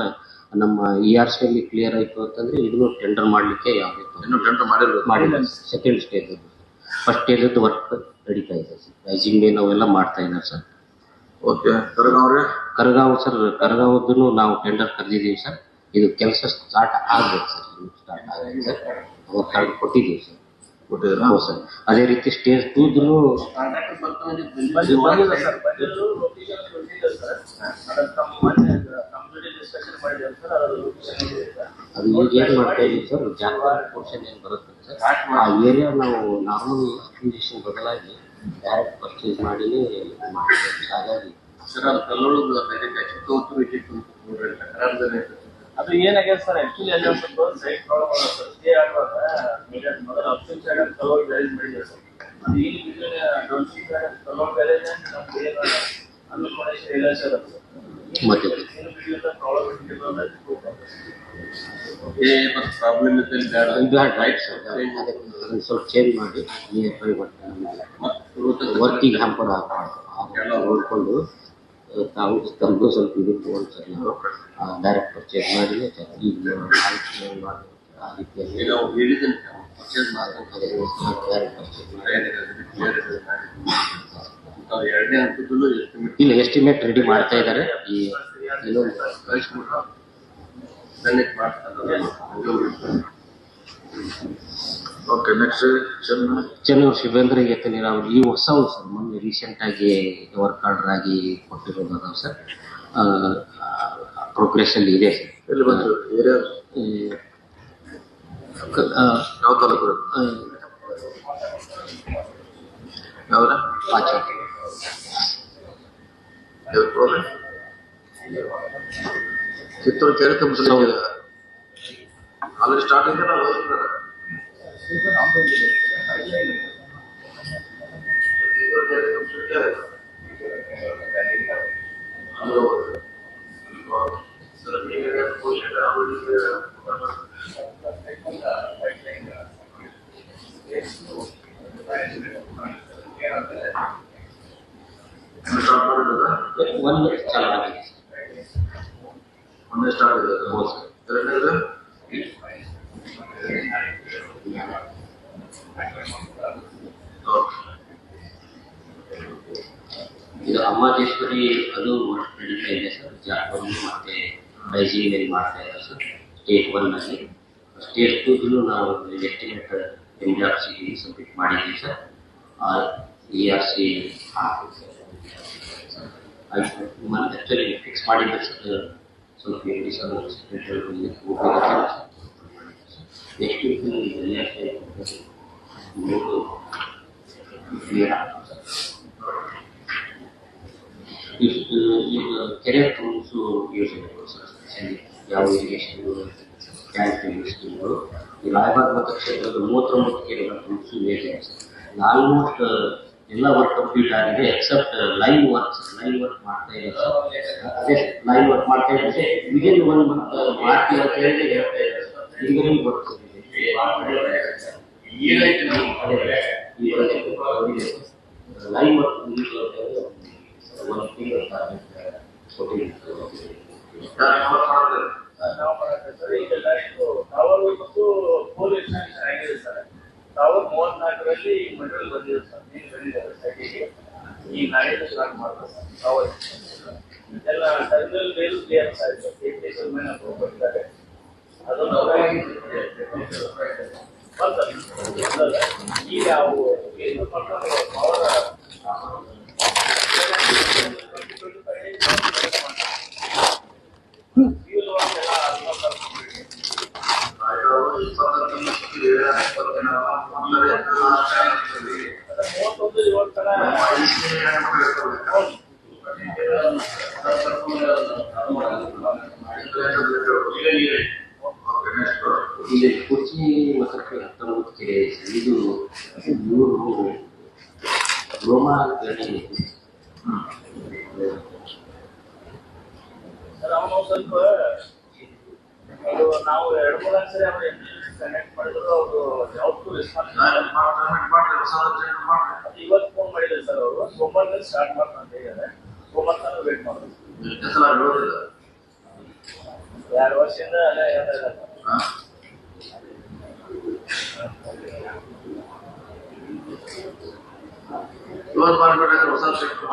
ನಮ್ಮ ERC ಅಲ್ಲಿ ಕ್ಲಿಯರ್ ಆಯಿತು ಅಂತಂದ್ರೆ ಇದನ್ನು ಟೆಂಡರ್ ಮಾಡಲಿಕ್ಕೆ ಯಾವುದೇ ಇನ್ನೂ ಟೆಂಡರ್ ಮಾಡಿಲ್ಲ. Second stage first stage work ನಡೀತಾ ಇದೆ ಸರ್. ರೈಸಿಂಗ್ ನಾವೆಲ್ಲ ಮಾಡ್ತಾ ಇದ್ದಾರೆ ಸರ್. ಓಕೆ. ಕರಗಾವ್ ಸರ್, ಕರಗಾವದ್ದು ನಾವು ಟೆಂಡರ್ ಕರೆದಿದ್ದೀವಿ ಸರ್. ಇದು ಕೆಲಸ ಸ್ಟಾರ್ಟ್ ಆಗಬೇಕು ಸರ್. ಸ್ಟಾರ್ಟ್ ಆಗಬೇಕು ಸರ್. ಅವಾಗ ಕಾರ್ಡ್ ಕೊಟ್ಟಿದ್ದೀವಿ ಸರ್. ಹೌದು ಸರ್. ಅದೇ ರೀತಿ ಸ್ಟೇಜ್ 2ದು ಅದು ಈಗ ಏನು ಮಾಡ್ತಾ ಇದ್ದೀವಿ ಸರ್, ಜಾಕ್ವಾಲ್ ಪೋರ್ಷನ್ ಏನು ಬರುತ್ತೆ ಸರ್, ಆ ಏರಿಯಾ ನಾವು ನಾರ್ಮಲ್ ಅಕ್ವಿಸಿಷನ್ ಬದಲಾಗಿ ಡೈರೆಕ್ಟ್ ಪರ್ಚೇಸ್ ಮಾಡಿ ಮಾಡ್ತೀವಿ. ಹಾಗಾಗಿ ಅದು ಏನಾಗಿದೆ ಸರ್, ಆಕ್ಚುಲಿ ಅಲ್ಲಿ ಒಂದು ಸ್ವಲ್ಪ ಸೈಡ್ ಪ್ರಾಬ್ಲಮ್ ಅದ ಸರ್. ಸ್ಟೇ ಆಗುವಾಗ ಮೊದಲು ಅಪ್ಸ್ಟ್ರೀಮ್ ಸೈಡ್ ಅಂತ ಕಲೋರ್ ಬ್ಯಾರೇಜ್ ಮಾಡಿದ್ದೇವೆ ಸರ್. ಅದು ಈಗ ಡೌನ್ ಸ್ಟ್ರೀಮ್ ಸೈಡ್ ಅಂತ ಕಲೋರ್ ಬ್ಯಾರೇಜ್ ನಮ್ಗೆ ಏನು ಅನ್ಕೊಳಕ್ಕೆ ಇಲ್ಲ ಸರ್. ಅದು ಮತ್ತೆ ಪ್ರಾಬ್ಲಮ್ ರೈಟ್ ಸರ್. ಅದನ್ನು ಸ್ವಲ್ಪ ಚೇಂಜ್ ಮಾಡಿ ನಿಯರ್ ಬೈ ವರ್ಕಿಗೆ ಹ್ಯಾಂಪರ್ ನೋಡಿಕೊಂಡು ತಾವು ತಮಗೂ ಸ್ವಲ್ಪ ಇದು ತೊಗೊಂಡು ಸರ್ ನಾವು ಡೈರೆಕ್ಟ್ ಪರ್ಚೇಸ್ ಮಾಡಿ ಈಗ ಆ ರೀತಿಯಲ್ಲಿ ಡೈರೆಕ್ಟ್ ಪರ್ಚೇಸ್ ಎರಡನೇ ಹಂತದಲ್ಲೂ ಇಲ್ಲ ಎಸ್ಟಿಮೇಟ್ ರೆಡಿ ಮಾಡ್ತಾ ಇದ್ದಾರೆ. ಈ ಇನ್ನೊಂದು ಓಕೆ. ನೆಕ್ಸ್ಟ್ ಚೆನ್ನೂರು ಶಿವೇಂದ್ರ ಎತ್ತ ನೀರಾವರಿ ಈ ಹೊಸವು ಸರ್. ಮೊನ್ನೆ ರೀಸೆಂಟ್ ಆಗಿ ವರ್ಕ್ ಆರ್ಡರ್ ಆಗಿ ಕೊಟ್ಟಿರೋದು ಅದಾವ ಸರ್. ಪ್ರೋಗ್ರೆಸ್ ಅಲ್ಲಿ ಇದೆ ಸರ್. ಎಲ್ಲಿ ಬಂತು ಏರಿಯಾ ಯಾವ ತಾಲೂಕು ಯಾವ್ದ ಪಾಚಿ ಕಿತ್ತೂರು ಕೆರೆ ತುಂಬಿಸಲಿಕ್ಕೆ ಅಲ್ಲಿ ಸ್ಟಾರ್ಟ್ ಇದೆ. ನಾವು ಒಂದು ಚಾಲಾಗಿದೆ, ಒಂದೇ ಸ್ಟಾರ್ಟ್ ಇದೆ. ಎರಡನೇದು ಇದು ಅಮ್ಮಾಜೇಶ್ವರಿ ಅದು ನಡೀತಾ ಇದೆ ಸರ್. ಜಾಕ್ವಲ್ ಮತ್ತೆ ರೈಸಿಂಗ್ ಮಾಡ್ತಾ ಇದ್ದಾರೆ ಸರ್. ಸ್ಟೇಜ್ 1 ನಲ್ಲಿ. ಸ್ಟೇಜ್ 2 ನಾವು ಎಸ್ಟಿಮೇಟ್ ERC ಸಬ್ಮಿಟ್ ಮಾಡಿದ್ದೀವಿ ಸರ್. ERC ಆ್ಯಕ್ಚುಲಿ ಫಿಕ್ಸ್ ಮಾಡಿದ್ದಾರೆ ಸರ್. ಸ್ವಲ್ಪ ಎಷ್ಟು ಈಗ ಕೆರೆ ತುಂಬಿಸು ಯೋಜನೆಗಳು ಸರ್. ಯಾವ ಇರಿಗೇಷನ್ ಟ್ಯಾಂಕ್ ಸ್ಕೀಮ್ಗಳು ಈ ರಾಯಬಾಗ್ ಮತಕ್ಷೇತ್ರದ 39 ಕೆರೆಗಳ ತುಂಬಿಸು ಯೋಜನೆ ಸರ್. ಆಲ್ಮೋಸ್ಟ್ ಎಲ್ಲ ವರ್ಕ್ ಕಂಪ್ಲೀಟ್ ಆಗಿದೆ except live work sir. Live work ಮಾಡ್ತಾ ಇಲ್ಲ ಸರ್. ಅದೇ ಲೈವ್ ವರ್ಕ್ ಮಾಡ್ತಾ ಇದ್ರೆ ವಿದಿನ್ 1 ಮಂತ್ ಮಾಡ್ತೀವಿ ಅಂತ ಹೇಳಿ ಹೇಳ್ತಾ ಇದ್ದಾರೆ ಸರ್. ಈಗ ವರ್ಕ್ ಲೈವ್ ವರ್ಕ್ ಟವರ್ ಮತ್ತು ಪೋಲ್ ಎಕ್ಸ್ಟೆನ್ಷನ್ ಆಗಿದೆ ಸರ್. ಟವರ್ 34ರಲ್ಲಿ ಮೆಟೀರಿಯಲ್ ಬಂದಿದೆ ಸರ್. ನೀರು ಬಂದಿದ್ದಾರೆ ಸೈಟಿಗೆ. ಈ ನಾಳೆಯಿಂದ ಸ್ಟಾರ್ಟ್ ಮಾಡ್ತಾರೆ ಸರ್ ಟವರ್. ಎಲ್ಲ ಟರ್ಮಿನಲ್ ಮೇಲೂ ಕ್ಲಿಯರ್ ಆಗಿದೆ ಸರ್. ಮೇಲೆ ಕೊಟ್ಟಿದ್ದಾರೆ. ಅದನ್ನು ಈಗ ಅವು ಏನು ಅವರ ಇಲ್ಲಿ ಕುರ್ಚಿ ಮತ್ತು 19 ಕೆರೆ ಇದು ಇವರು ರೋಮಾ ಗಣಿ ಅವನು ಸ್ವಲ್ಪ ಅದು ನಾವು 2-3 ಸರಿ ಅವ್ರು ಕನೆಕ್ಟ್ ಮಾಡಿದ್ರು ಅವರು ಯಾವತ್ತೂ ರೆಸ್ಪಾನ್ಸ್ ಇವತ್ತು ಫೋನ್ ಮಾಡಿದ್ರು ಸರ್ ಅವರು ಸೋಮವಾರ ಸ್ಟಾರ್ಟ್ ಮಾಡ್ತಾರೆ ಅಂತ ಹೇಳಿದ್ದಾರೆ ಸೋಮವಾರ ತನಕ ವೇಟ್ ಮಾಡೋದು 2 ವರ್ಷದಿಂದ ಅಲ್ಲೇ ಇವತ್ತು ಮಾಡ್ಬೇಕಾದ್ರೆ ಹೊಸ ಸೆಕ್ಟರ್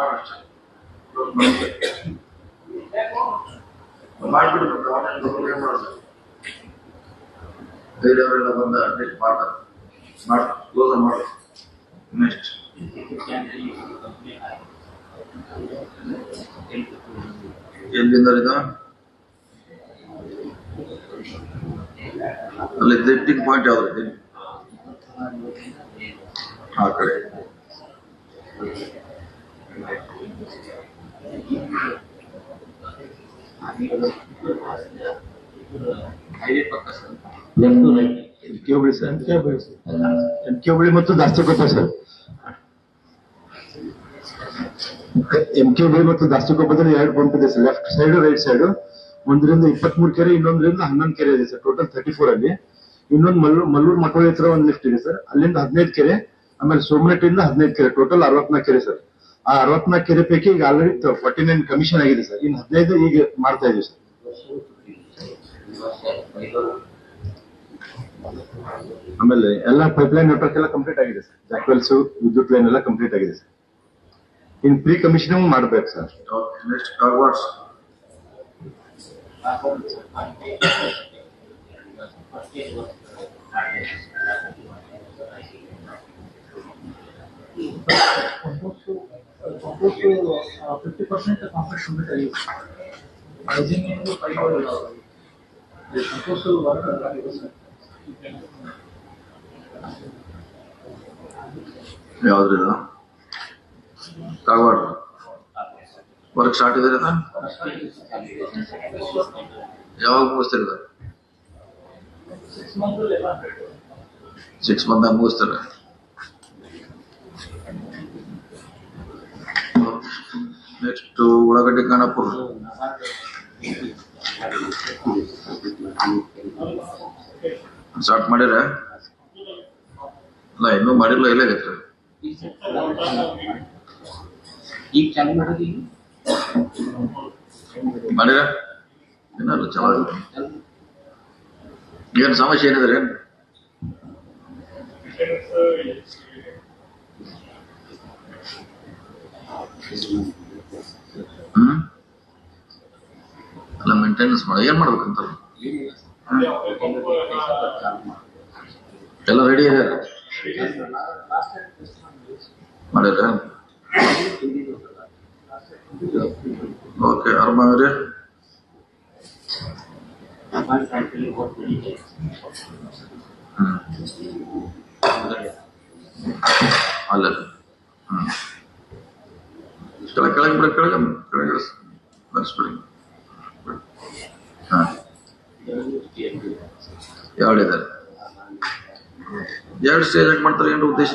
ಮಾಡ್ಬಿಟ್ಟು ಬೇರೆಯವರೆಲ್ಲ ಬಂದ ಅಡ್ಮಿಟ್ ಮಾಡ್ತಾರೆ ಕ್ಲೋಸ್ ಮಾಡಿ ನೆಕ್ಸ್ಟ್ ಎಲ್ಲಿಂದ ಇದು ಅಲ್ಲಿ ಡೆಂಟಿಂಗ್ ಪಾಯಿಂಟ್ ಯಾವ್ದು ಆ ಕಡೆ ಎಂಕೆ ಮತ್ತು ದಾಸ್ತಿಕೊಪ್ಪ ಸರ್. ಎಂಕೆ ಮತ್ತು ದಾಸ್ತಿಕೊಪ್ಪದಲ್ಲಿ 2 ಪಂಪ್ ಇದೆ sir, left side right side. ಒಂದರಿಂದ 23 ಕೆರೆ, ಇನ್ನೊಂದರಿಂದ 11 ಕೆರೆ ಇದೆ ಸರ್, ಟೋಟಲ್ 34 ಅಲ್ಲಿ. ಇನ್ನೊಂದು ಮಲ್ಲೂರು ಮಠೋಳಿ ಹತ್ರ ಒಂದು ಲಿಫ್ಟ್ ಇದೆ ಸರ್, ಅಲ್ಲಿಂದ 15 ಕೆರೆ. ಆಮೇಲೆ ಸೋಮನಟ್ಟಿಂದ 15 ಕೆರೆ, ಟೋಟಲ್ 64 ಕೆರೆ ಸರ್. ಆ 64 ಕೆರೆ ಪೈಕಿ ಈಗ ಆಲ್ರೆಡಿ 49 ಕಮಿಷನ್ ಆಗಿದೆ ಸರ್, ಇನ್ನು 15 ಈಗ ಮಾಡ್ತಾ ಇದೀವಿ ಸರ್. ಆಮೇಲೆ ಎಲ್ಲ ಪೈಪ್ಲೈನ್ ನೆಟ್ವರ್ಕ್ ಎಲ್ಲ ಕಂಪ್ಲೀಟ್ ಆಗಿದೆ ಸರ್, ಜಾಕ್ವೆಲ್ಸ್ ವಿದ್ಯುತ್ ಲೈನ್ ಎಲ್ಲ ಕಂಪ್ಲೀಟ್ ಆಗಿದೆ ಸರ್. ಇನ್ ಪ್ರೀ ಕಮಿಷನಿಂಗ್ ಮಾಡ್ಬೇಕು ಸರ್. ನೆಕ್ಸ್ಟ್ ಕಾರ್ವಾಡ್ಸ್ ಯಾವ್ದ್ರಿದ ಕಾಗವಾಡ ವರ್ಕ್ ಸ್ಟಾರ್ಟ್ ಇದೆ ಯಾವಾಗ ಮುಗಿಸ್ತಿರ 6 ಮಂತ್ ಮುಗಿಸ್ತಾರೆ. ನೆಕ್ಸ್ಟ್ ಉಳ್ಳಾಗಡ್ಡಿ ಖಾನಾಪುರ ಸ್ಟಾರ್ಟ್ ಮಾಡಿರ ಅಲ್ಲ, ಇನ್ನೂ ಮಾಡಿಲ್ಲ, ಇಲ್ಲ ಆಗೈತೆ ಈಗ ಚಾಲು ಮಾಡೋದು ಮಾಡಿರ ಏನಲ್ಲ ಚೆನ್ನಾಗಿ. ಏನ್ ಸಮಸ್ಯೆ ಏನಿದ್ರೆ ಅಲ್ಲ ಮೇಂಟೆನೆನ್ಸ್ ಮಾಡ ಏನ್ ಮಾಡ್ಬೇಕಂತ ಎಲ್ಲ ರೆಡಿ ಇದೆ ಮಾಡಿರ. ಓಕೆ, ಅರ್ಮಾವ್ರೆ ಅಲ್ಲ ಕೆಳಗೆ ಬಿಡ, ಕೆಳಗೆ ಬರ್ಸ್ಬಿಡಿ. ಹಾ, ಎರಡಿದ್ದಾರೆ. 2 ಸ್ಟೇಜ್ ಆಗಿ ಮಾಡ್ತಾರೆ, ಏನು ಉದ್ದೇಶ?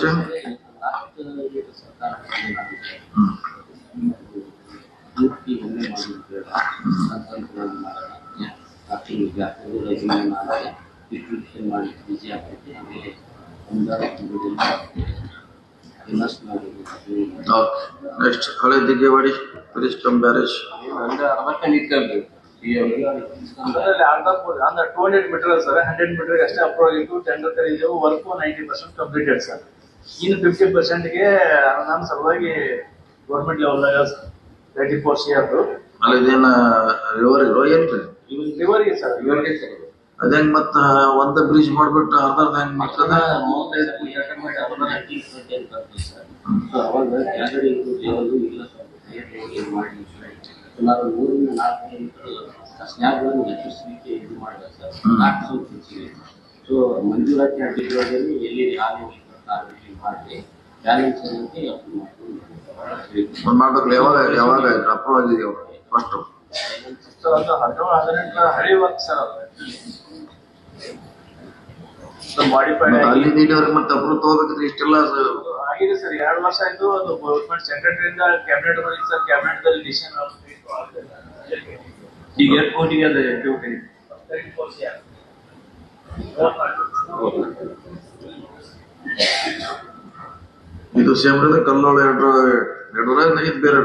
ನೆಕ್ಸ್ಟ್ ಹಳೆ ದಿಗ್ಗೇವಾಡಿ ಟೂರಿಸ್ಟ್ ಬ್ಯಾರೇಜ್ ಅರ್ಧ 200 ಮೀಟರ್ ಸರ್, 100 ಮೀಟರ್ ಅಷ್ಟೇ ಅಪ್ರೂವ್ ಆಗಿತ್ತು. ಟೆಂಡರ್ ಕರೀದೆವು, ವರ್ಕ್ 90% ಕಂಪ್ಲೀಟೆಡ್ ಸರ್. ಇನ್ನು 50%ಗೆ ನನ್ನ ಸಲುವಾಗಿ ಗೌರ್ಮೆಂಟ್ ಲೆವೆಲ್ದಾಗ 34 CR ಅಲ್ಲ, ಇದೇನ ರಿವರ್ ಏನ್ರಿ? ರಿವರ್ಗೆ ಸರ್, ರಿವರ್ಗೆ ಸರ್. ಅದಂಗ್ ಮತ್ತ ಒಂದ ಬ್ರಿಡ್ಜ್ ಮಾಡ್ಬಿಟ್ಟು ಅರ್ಧ ಹೆಂಗ್ ಮಾಡ್ತದ 35 ಕೋಟಿ ಅಟೆಂಡ್ ಮಾಡಿ ಅದನ್ನ 19 ಅಂತ ಬರ್ತದೆ ಸರ್. ಸೊ ಅವಾಗ ಕೆಳಗಡೆ ಇದು ಲೆವೆಲ್ ಇಲ್ಲ ಸರ್. ಏನ್ ಮಾಡಿ ಸುಮಾರು 3-4 ಮೀಟರ್ ಸ್ಲ್ಯಾಬ್ಗಳನ್ನು ಎಚ್ಚರಿಸಲಿಕ್ಕೆ ಇದು ಮಾಡಿದೆ ಸರ್. 4 ಫೀಟ್ಗೆ. ಸೊ ಮಂಜೂರಾತಿ ಅಡ್ಡಿಗಳಲ್ಲಿ ಎಲ್ಲಿ ಹಾನಿ ಮಾಡಿ ಬ್ಯಾಲೆನ್ಸ್ ಅನ್ನೋಕೆ ಮಾಡ್ಬೇಕಲ್ಲ. ಯಾವಾಗ ಅಪ್ರೂವ್ ಆಗಿದೆಯೋ ಫಸ್ಟ್ ಸೊ ಅದು 17-18 ಹಳಿ ವರ್ಕ್ ಸರ್. ಅದು ಮಾಡಿಫೈಡ್ ಅಲ್ಲಿ ನೀಡೋರಿಗೆ ಮತ್ತೆ ಅಪ್ರೂವ್ ತಗೋಬೇಕಿದ್ರೆ ಇಷ್ಟೆಲ್ಲ ಆಗಿದೆ ಸರ್. 2 ವರ್ಷ ಆಯ್ತು. ಅದು ಗೌರ್ಮೆಂಟ್ ಸೆಕ್ರೆಟರಿಯಿಂದ ಕ್ಯಾಬಿನೆಟ್ ಬಂದಿದೆ ಸರ್. ಕ್ಯಾಬಿನೆಟ್ ದಲ್ಲಿ ಡಿಸಿಷನ್ ಈಗ ಏರ್ಪೋರ್ಟಿಗೆ ಅದು ಇದು ಸೇಮ್ರದ ಕಲ್ಲೋಳ ಎರಡೂರ ಇದು ಬೇರೆ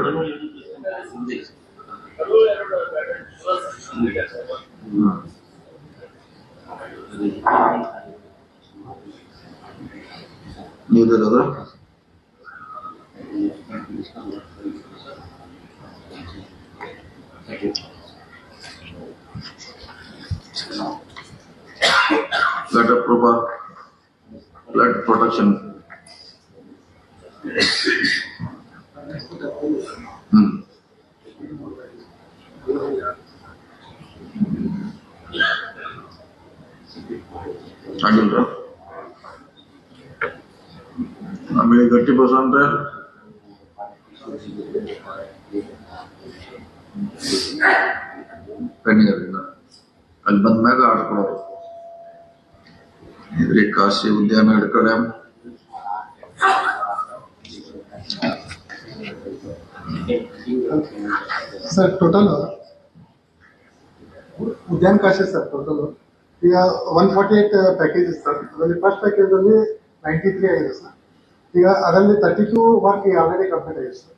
ನೀರಿರೋದ flood protection. ಆಗಿಲ್ಲ ಆಮೇಲೆ ಗಟ್ಟಿ ಬಸ್ ಅಂದ್ರೆ ಪೆಂಡಿಂಗ್ ಅದಿಲ್ಲ. ಅಲ್ಲಿ ಬಂದ ಮ್ಯಾಗ ಆಡ್ಕೊಳೋರು ಇದ್ರಿ ಕಾಶಿ ಉದ್ಯಾನ ಹಿಡ್ಕಡೆ ಸರ್ ಟೋಟಲ್ ಉದ್ಯಾನ ಕಾಶಿ ಸರ್ ಟೋಟಲ್ ಈಗ 148 ಪ್ಯಾಕೇಜಸ್ ಸರ್. ಅದರಲ್ಲಿ ಫಸ್ಟ್ ಪ್ಯಾಕೇಜ್ ಅಲ್ಲಿ 93 ಆಗಿದೆ ಸರ್. ಈಗ ಅದರಲ್ಲಿ 32 ವರ್ಕ್ ಆಲ್ರೆಡಿ ಕಂಪ್ಲೀಟ್ ಆಗಿದೆ ಸರ್.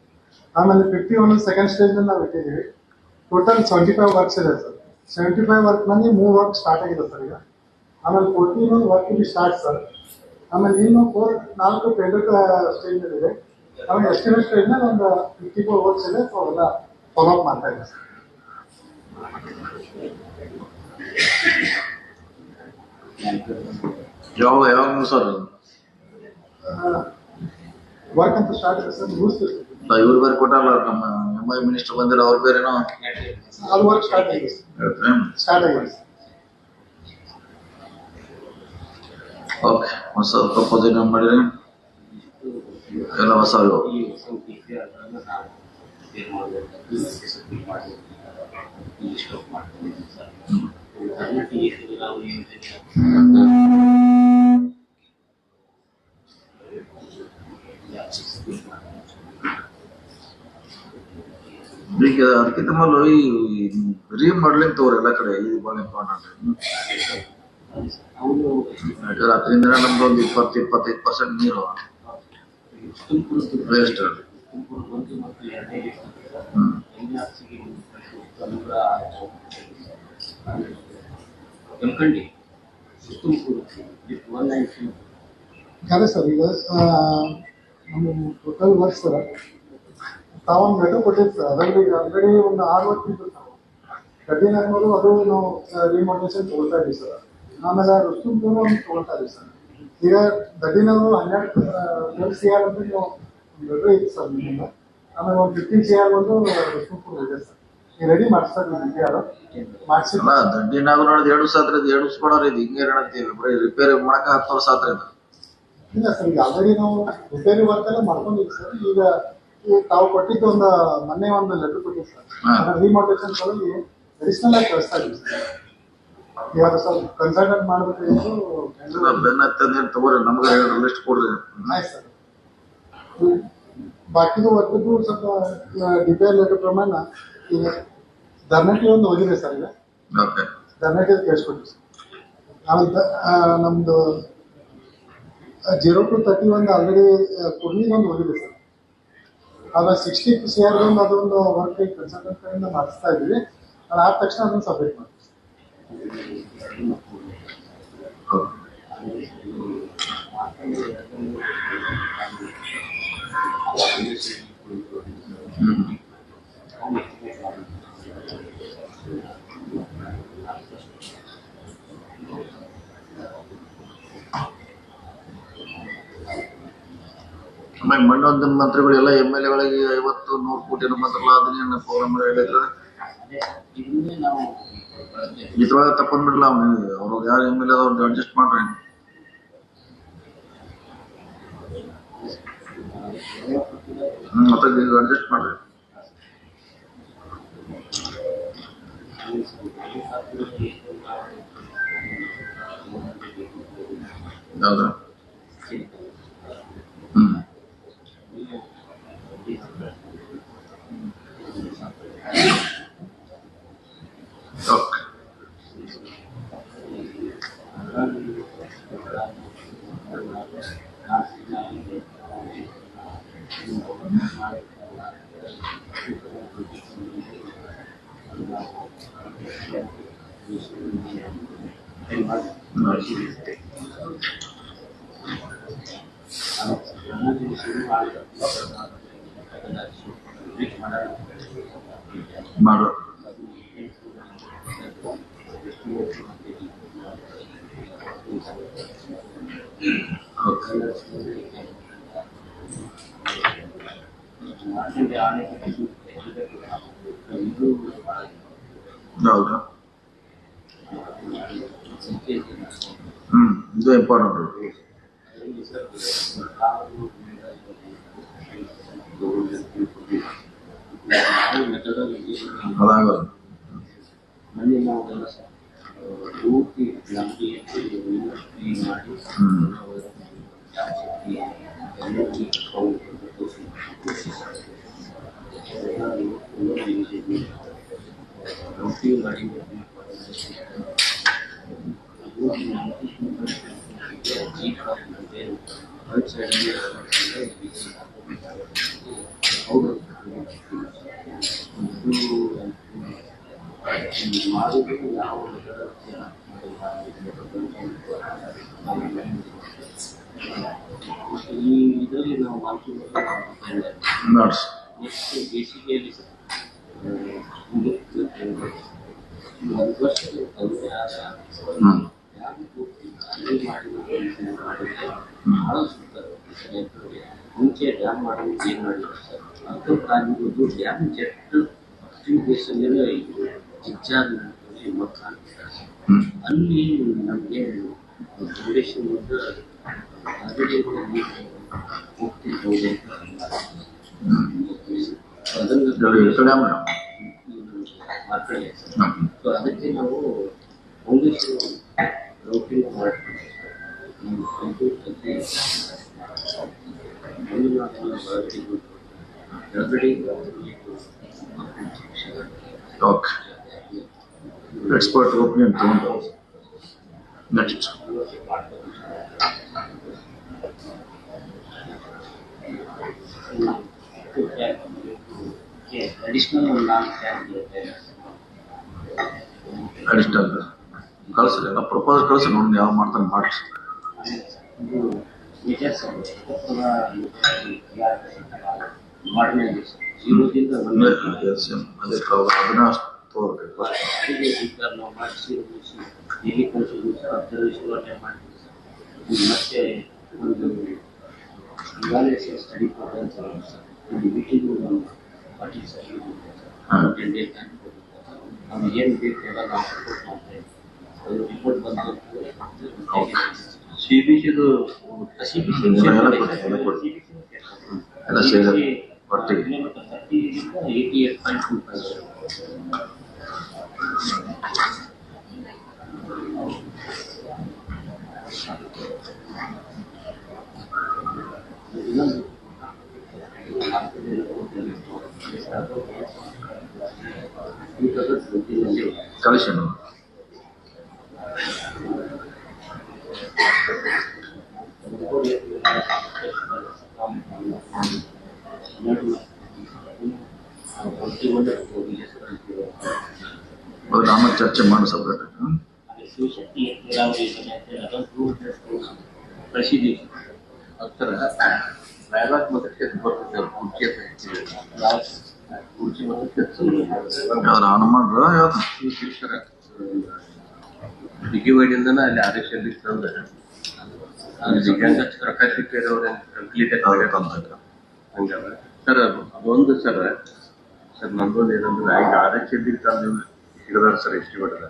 ಆಮೇಲೆ 51 ಸೆಕೆಂಡ್ ಸ್ಟೇಜ್ ನಲ್ಲಿ ನಾವು ಇಟ್ಟಿದ್ದೀವಿ. ಟೋಟಲ್ 75 ವರ್ಕ್ಸ್ ಇದೆ ಸರ್. 75 ವರ್ಕ್ ನಲ್ಲಿ 3 ವರ್ಕ್ ಸ್ಟಾರ್ಟ್ ಆಗಿದೆ ಸರ್ ಈಗ. ಆಮೇಲೆ 14 ವರ್ಕ್ ಇಲ್ಲಿ ಸ್ಟಾರ್ಟ್ ಸರ್. ಆಮೇಲೆ ಇನ್ನು 4 ಟೆಂಡರ್ ಸ್ಟೇಜ್ ನಲ್ಲಿ ಇದೆ. ಆಮೇಲೆ ಎಸ್ಟಿಮೇಟ್ ಸ್ಟೇಜ್ ನಲ್ಲಿ ಒಂದು 54 ವರ್ಕ್ಸ್ ಇದೆ. ಸೊ ಅವೆಲ್ಲ ಫಾಲೋ ಅಪ್ ಮಾಡ್ತಾ ಇದೆ ಸರ್. ಯಾವಾಗ ಸರ್ ವರ್ಕ್ ಅಂತ ಸ್ಟಾರ್ಟ್ ಇದೆ ಸರ್. ಮುಗಿಸ್ತೀವಿ ಇವ್ರು ಬೇರೆ ಕೊಟ್ಟಲ್ಲ ನಮ್ಮ ಎಂಐ ಮಿನಿಸ್ಟರ್ ಬಂದಿರ ಅವ್ರು ಬೇರೆನೋ ಅದು ವರ್ಕ್ ಸ್ಟಾರ್ಟ್ ಆಗಿದೆ ಸ್ಟಾರ್ಟ್ ಆಗಿದೆ ಸರ್. ಓಕೆ ಹೊಸ ಪ್ರಪೋಸಲ್ ಮಾಡಿದ್ರೆ ಎಲ್ಲ ಹೊಸ ಈಗ ಅದಕ್ಕಿಂತ ಮೊದಲು ಈ ರೀಮಾಡ್ಲಿಂಗ್ ತಗೋರಿ ಎಲ್ಲ ಕಡೆ ಇದು ಭಾಳ ಇಂಪಾರ್ಟೆಂಟ್. ಅದರಿಂದ ನಮ್ದು ಒಂದು 20-25% ನೀರು ವೇಸ್ಟ್. ಅದೇ ಸರ್. ಈಗ ನಮ್ಮ ಟೋಟಲ್ ವರ್ಕ್ ಸರ್ ತಾವೊಂದು ಲೆಟರ್ ಕೊಟ್ಟಿದ್ದು ಸರ್. ಅದರಲ್ಲಿ ಆಲ್ರೆಡಿ ಒಂದು 6 ವರ್ಕ್ ಇತ್ತು ನಾವು ಗಡ್ಡಿನಾಗ್ಬೋದು ಅದು ನಾವು ರಿಮೋಟೇಷನ್ ತೊಗೊಳ್ತಾ ಇದ್ದೀವಿ ಸರ್. ಆಮೇಲೆ ರುಸ್ತುಂಪುರ ಒಂದು ತೊಗೊಳ್ತಾ ಇದ್ದೀವಿ ಸರ್. ಈಗ ಗಡ್ಡಿನಾಗೂ 12 CR ಅಂತ ನೀವು ಲೆಟರ್ ಇತ್ತು ಸರ್ ನಿಮ್ಮಿಂದ. ಆಮೇಲೆ ಒಂದು 15 CR ಒಂದು ರುಸ್ತುಂಪುರ ಇದೆ ಸರ್. ನೀವು ರೆಡಿ ಮಾಡಿಸ್ತಾ ಇದ್ದೀವಿ ಮಾಡಿಸಿ ದಡ್ಡಿನಾಗ ನೋಡಿದ್ 2 ಸಾತ್ರ 2 ಕೊಡೋರು ಇದು ಹಿಂಗೆ ಹೇಳತ್ತೀವಿ. ಬರೀ ರಿಪೇರಿ ಮಾಡಕ 10 ವರ್ಷ ಆತ್ರ ಇದು. ಇಲ್ಲ ಸರ್. ಈಗ ಆಲ್ರೆಡಿ ನಾವು ರಿಪೇರಿ ವರ್ಕ್ ಎಲ್ಲ ಮಾಡ್ಕೊಂಡಿದ್ದೀವಿ ಸರ್. ಈಗ ತಾವು ಕೊಟ್ಟಿದ್ದು ಒಂದು ಮೊನ್ನೆ ಒಂದು ಲೆಟರ್ ಕೊಟ್ಟಿದ್ದು ಸರ್. ಅದರ ರಿಮೋಟೇಷನ್ ಸಲುವಾಗಿ ಅಡಿಷನಲ್ ಆಗಿ ಕಳಿಸ್ತಾ ಇದ್ದೀವಿ ಸರ್. ಇವಾಗ ಸ್ವಲ್ಪ ಕನ್ಸಲ್ಟೆಂಟ್ ಮಾಡಬೇಕಾಗಿತ್ತು. ಬೆನ್ನ ಹತ್ತಂದೇನು ತಗೋರಿ ನಮ್ಗೆ ಲಿಸ್ಟ್ ಕೊಡ್ರಿ. ಆಯ್ತು ಸರ್. ಬಾಕಿದು ವರ್ಕದ್ದು ಸ್ವಲ್ಪ ಡಿಟೇಲ್ ಲೆಟರ್ ಪ್ರಮಾಣ ಈಗ ಧರ್ನಟಿ ಒಂದು ಹೋಗಿದೆ ಸರ್. ಈಗ ಓಕೆ ಧರ್ನಟಿ ಕೇಳಿಸ್ಕೊಡ್ತೀವಿ ಸರ್. ಆಮೇಲೆ ನಮ್ದು 0 to 31 ಆಲ್ರೆಡಿ ಕುರ್ನಿಗೆ ಒಂದು ಹೋಗಿದೆ ಸರ್. ಆಮೇಲೆ 60 CR ಒಂದು ಅದೊಂದು ವರ್ಕ್ ಕನ್ಸಲ್ಟೆಂಟ್ ಕಡೆಯಿಂದ ಮಾಡಿಸ್ತಾ ಇದ್ದೀವಿ. ಆದ ತಕ್ಷಣ ಅದನ್ನು ಸಬ್ಮಿಟ್ ಮಾಡ್ತೀವಿ. ಆಮೇಲೆ ಮಂಡ್ಯ ಮಂತ್ರಿಗಳೆಲ್ಲ MLA ಗಳಿಗೆ 50-100 ಕೋಟಿ ಮಾತ್ರಲ್ಲ ಅದನ್ನೇನು ಪ್ರೋಗ್ರಾಮ್ ಹೇಳಿದ್ರು ಅದೇ ಇದನ್ನೇ ನಾವು ಇದ್ರೊಳಗೆ ತಕೊಂಡ್ಬಿಡ್ಲ ಅವ್ರು ಯಾರು MLA ಅವ್ರಿಗೆ ಅಡ್ಜಸ್ಟ್ ಮಾಡ್ರಿ ಮತ್ತೆ ಅಡ್ಜಸ್ಟ್ ಮಾಡ್ರಿ ಹೌದಾ ಓಕೆ ಮಾಡು ಓಕೆ ಹೌದಾ ಇದು ಇಂಪಾರ್ಟೆಂಟ್ ಅದಾಗಲ್ಲ ಮೊನ್ನೆ ನಾವೆಲ್ಲ ಪೂರ್ತಿ ನಮಗೆ ಮಾಡಿ ಮಾಡಿ ಮಾಡುವುದು ಯಾವ ಈ ಇದರಲ್ಲಿ ನಾವು ನಡ್ಸ್ ನೆಕ್ಸ್ಟ್ ಬೇಸಿಗೆಯಲ್ಲಿ ಒಂದು ವರ್ಷದಲ್ಲಿ ಮುಂಚೆ ಡ್ಯಾಮ್ ಮಾಡೋದು ಏನು ಮಾಡಿದ್ರು ಸರ್ ಅದು ಕಾಲಿದ್ದು ಡ್ಯಾಮ್ ಜಸ್ಟ್ ದೇಶದಲ್ಲೇ ಜಿಜ್ಜಾದ ಅಲ್ಲಿ ನಮಗೆ ಫೌಂಡೇಶನ್ ಆಲ್ರೆಡಿ ಹೋಗ್ತಿದ್ದೌದು ಅದನ್ನು ಮಾತಾಡಿ ಸೊ ಅದಕ್ಕೆ ನಾವು ಫೌಂಡೇಶನ್ ರೌಟಿಂಗ್ ಮಾಡ್ತೀವಿ ಓಕೆ ಎಕ್ಸ್ಪರ್ಟ್ ಒಪಿನಿಯನ್ ತಗೊಂಡು ನೆಕ್ಸ್ಟ್ ಅಡಿಷನಲ್ ಒಂದು 4 ಟ್ಯಾಂಕ್ ಇರುತ್ತೆ ಅಡಿಷನಲ್ ಕಳಿಸ್ರಿ ಎಲ್ಲ ಪ್ರಪೋಸಲ್ ಕಳಿಸಿ ನೋಡಿ ಯಾವ ಮಾಡ್ತಾನೆ ಮಾಡಿಸಿ ಇದು ನಿಜ ಸರ್ ಮಾಡರ್ನೈಸೇಷನ್ ಜೀರೋದಿಂದ ಅದೇ ಅದನ್ನ ತಗೋಬೇಕು ನಾವು ಮಾಡಿಸಿ ಡೈಲಿ ಕನ್ಸಲ್ಟೇಷನ್ ಅಬ್ಸರ್ವೇಷನ್ ಅಟೆಂಡ್ ಮಾಡ್ತೀವಿ ಸರ್ ಮತ್ತೆ ಒಂದು ಇವಾಲ್ಯೂಯೇಷನ್ ಸ್ಟಡಿ ಪ್ರೋಗ್ರಾಮ್ ಸರ್ ಒಂದು meeting party sir 10 days time ನಮ್ಗೆ ಏನು ಬೇಕು ಎಲ್ಲ ನಾವು ಸಪೋರ್ಟ್ ಮಾಡ್ತಾ ಇದ್ದೀವಿ ಅದು ರಿಪೋರ್ಟ್ ಬಂದು CBCದು CBC ಎಲ್ಲ ಸೇರಿ ಒಟ್ಟಿಗೆ 88.25 ಕಳಿಸೇನು ಅದು ನಮ್ಮ ಚರ್ಚೆ ಮಾಡಿ ಸಪ್ರೇಟ್ ಶಿವಶಕ್ತಿ ನೀರಾವರಿ ಯೋಜನೆ ಅಂತೇಳಿ ಅದೊಂದು ಕಳಿಸಿದ್ದೀವಿ ಅದರ ರಾಯಬಾಗ್ ಮತಕ್ಕೆ ಬರ್ತದೆ ಕುರ್ಚಿ ಯಾವ್ದು ಹನುಮಾನ್ರ ಯಾವ್ದು ಬಿಗಿವಾಡಿಯಿಂದನ ಅಲ್ಲಿ ಆದೇಶ ತಂದ್ರೆ ಸರ್ ಅದೊಂದು ಸರ್ ನಮ್ದೊಂದು ಏನಂದ್ರೆ ಈಗ RHL ತಂದು ಹಿಡಿದಾರ ಸರ್ ಎಸ್ಟಿಮೇಟರ್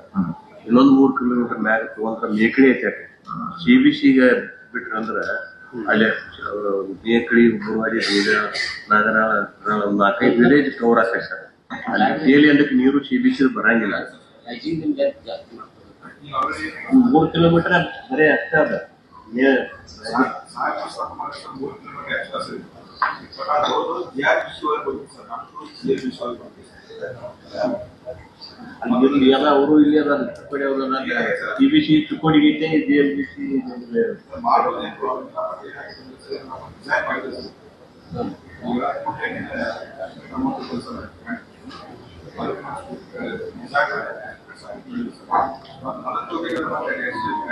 ಇನ್ನೊಂದು 3 ಕಿಲೋಮೀಟರ್ ಮ್ಯಾಗ ತಗೊಂಡ್ರ ಮೇಕಳಿ ಐತೆ CBC ಗೆ ಬಿಟ್ರ ಅಂದ್ರ ಅಲ್ಲಿ ಮೇಕಳಿ ಬುರ್ವಾಡಿ ನಾಗರ 4-5 ವಿಲೇಜ್ ಕವರ್ ಆಗ್ತದೆ ಸರ್ ಅಲ್ಲಿ ಡೈಲಿ ಅದಕ್ಕೆ ನೀರು CBC ಬರಂಗಿಲ್ಲ 3 ಕಿಲೋಮೀಟರ್ ಬರೀ ಅಷ್ಟೇ ಅದ ಅಲ್ಲಿ ಎಲ್ಲ ಅವರು ಇಲ್ಲಿ ಅದ ಚಿಕ್ಕೋಡಿ ಅವರು CBC ಚಿಕ್ಕೋಡಿಗೆ ಐತೆ JLBC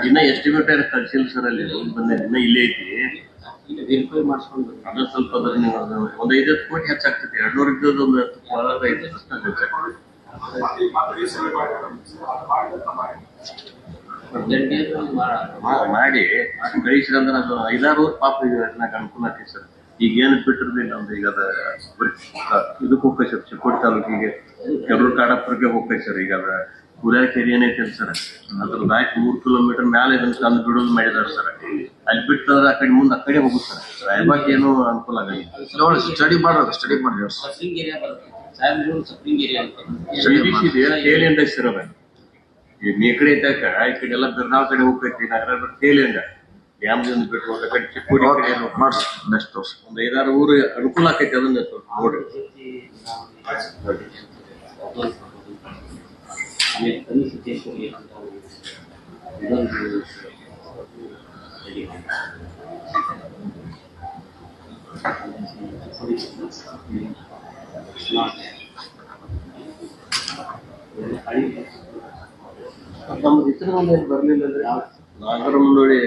ಇನ್ನ ಎಸ್ಟಿಮೇಟರ್ ಕಳ್ಸಿಲ್ಲ ಸರ್ ಅಲ್ಲಿ ಬಂದ ಇನ್ನ ಇಲ್ಲೇ ಐತಿ ವೆರಿಫೈ ಮಾಡಿಸ್ಕೊಂಡು ಅದು ಸ್ವಲ್ಪ ಅದ್ರ ಒಂದು 5 ಕೋಟಿ ಹೆಚ್ಚಾಗ್ತದೆ 200 ಇದ್ದದ್ದು ಒಂದು 5 ಮಾಡಿ ಗಳಿಸಿದ್ರೆ ಅದು 5-6 ಪಾಪ ನನಗೆ ಅನುಕೂಲ ಆಗ್ತದೆ ಸರ್ ಈಗ ಏನು ಬಿಟ್ಟಿರ್ದಿಲ್ಲ ಒಂದು ಈಗ ಅದ ಇದಕ್ಕೆ ಹೋಗ್ತೈತೆ ಸರ್ ಚಿಕ್ಕೋಡಿ ತಾಲೂಕಿಗೆ ಕೆರೂರು ಕಾಡಾಪುರಕ್ಕೆ ಹೋಗ್ತೈತೆ ಸರ್ ಈಗ ಅದ ಕುರಿಯಾಕೆರೆ ಏನೈತೆ ಸರ್ ಅದ್ರ ಬ್ಯಾಕ್ 3 ಕಿಲೋಮೀಟರ್ ಮೇಲೆ ಇದನ್ನ ತಂದು ಬಿಡೋದು ಮಾಡಿದಾರೆ ಸರ್ ಅಲ್ಲಿ ಬಿಟ್ಟಂದ್ರೆ ಆ ಕಡೆ ಮುಂದೆ ಆ ಕಡೆ ಹೋಗುತ್ತೆ ಸರ್ ರಾಯಬಾಗ್ ಏನು ಅನುಕೂಲ ಆಗಲ್ಲ ಸ್ಟಡಿ ಮಾಡೋದು ಸ್ಟಡಿ ಮಾಡಿ CBC ಟೇಲ್ ಎಂಡ್ ಸರ್ ಅದ ಈ ಮೇಕಡೆ ಐತಾಕ ಈ ಕಡೆ ಎಲ್ಲ ಬಿರ್ನಾಳ್ ಕಡೆ ಹೋಗ್ತೈತಿ ನಗರ ಟೇಲ್ ಎಂಡ್ ಡ್ಯಾಮ್ದಿಂದ ಬಿಟ್ಟು ಒಂದು ಕಡೆ ಚಿಕ್ಕೋಡಿ ಕಡೆ ಮಾಡಿಸ್ ನೆಕ್ಸ್ಟ್ ವರ್ಷ ಒಂದು 5-6 ಊರು ಅನುಕೂಲ ಆಕೈತಿ ಅದನ್ನ ನೋಡ್ರಿ ನಮ್ದು ಇತರ ಒಂದು ಬರ್ಲಿಲ್ಲ ಅಂದ್ರೆ ನಾಗರ ನೋಡಿ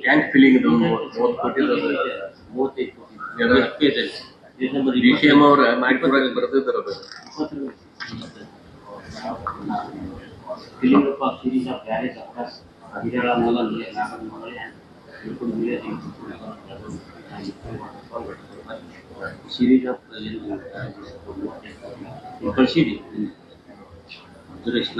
ಟ್ಯಾಂಕ್ ಫಿಲ್ಲಿಂಗ್ 30 ಕೋಟಿ 35 ಕೋಟಿ DCM ಅವ್ರ ಮಾಡಿಕೊಡಕ್ಕೆ ಬರ್ತಿದ್ದಾರೆ ಅದು filling up a series of barrage across Hirala Mola, Nagar Mola, and could be a series of proceeding. Direction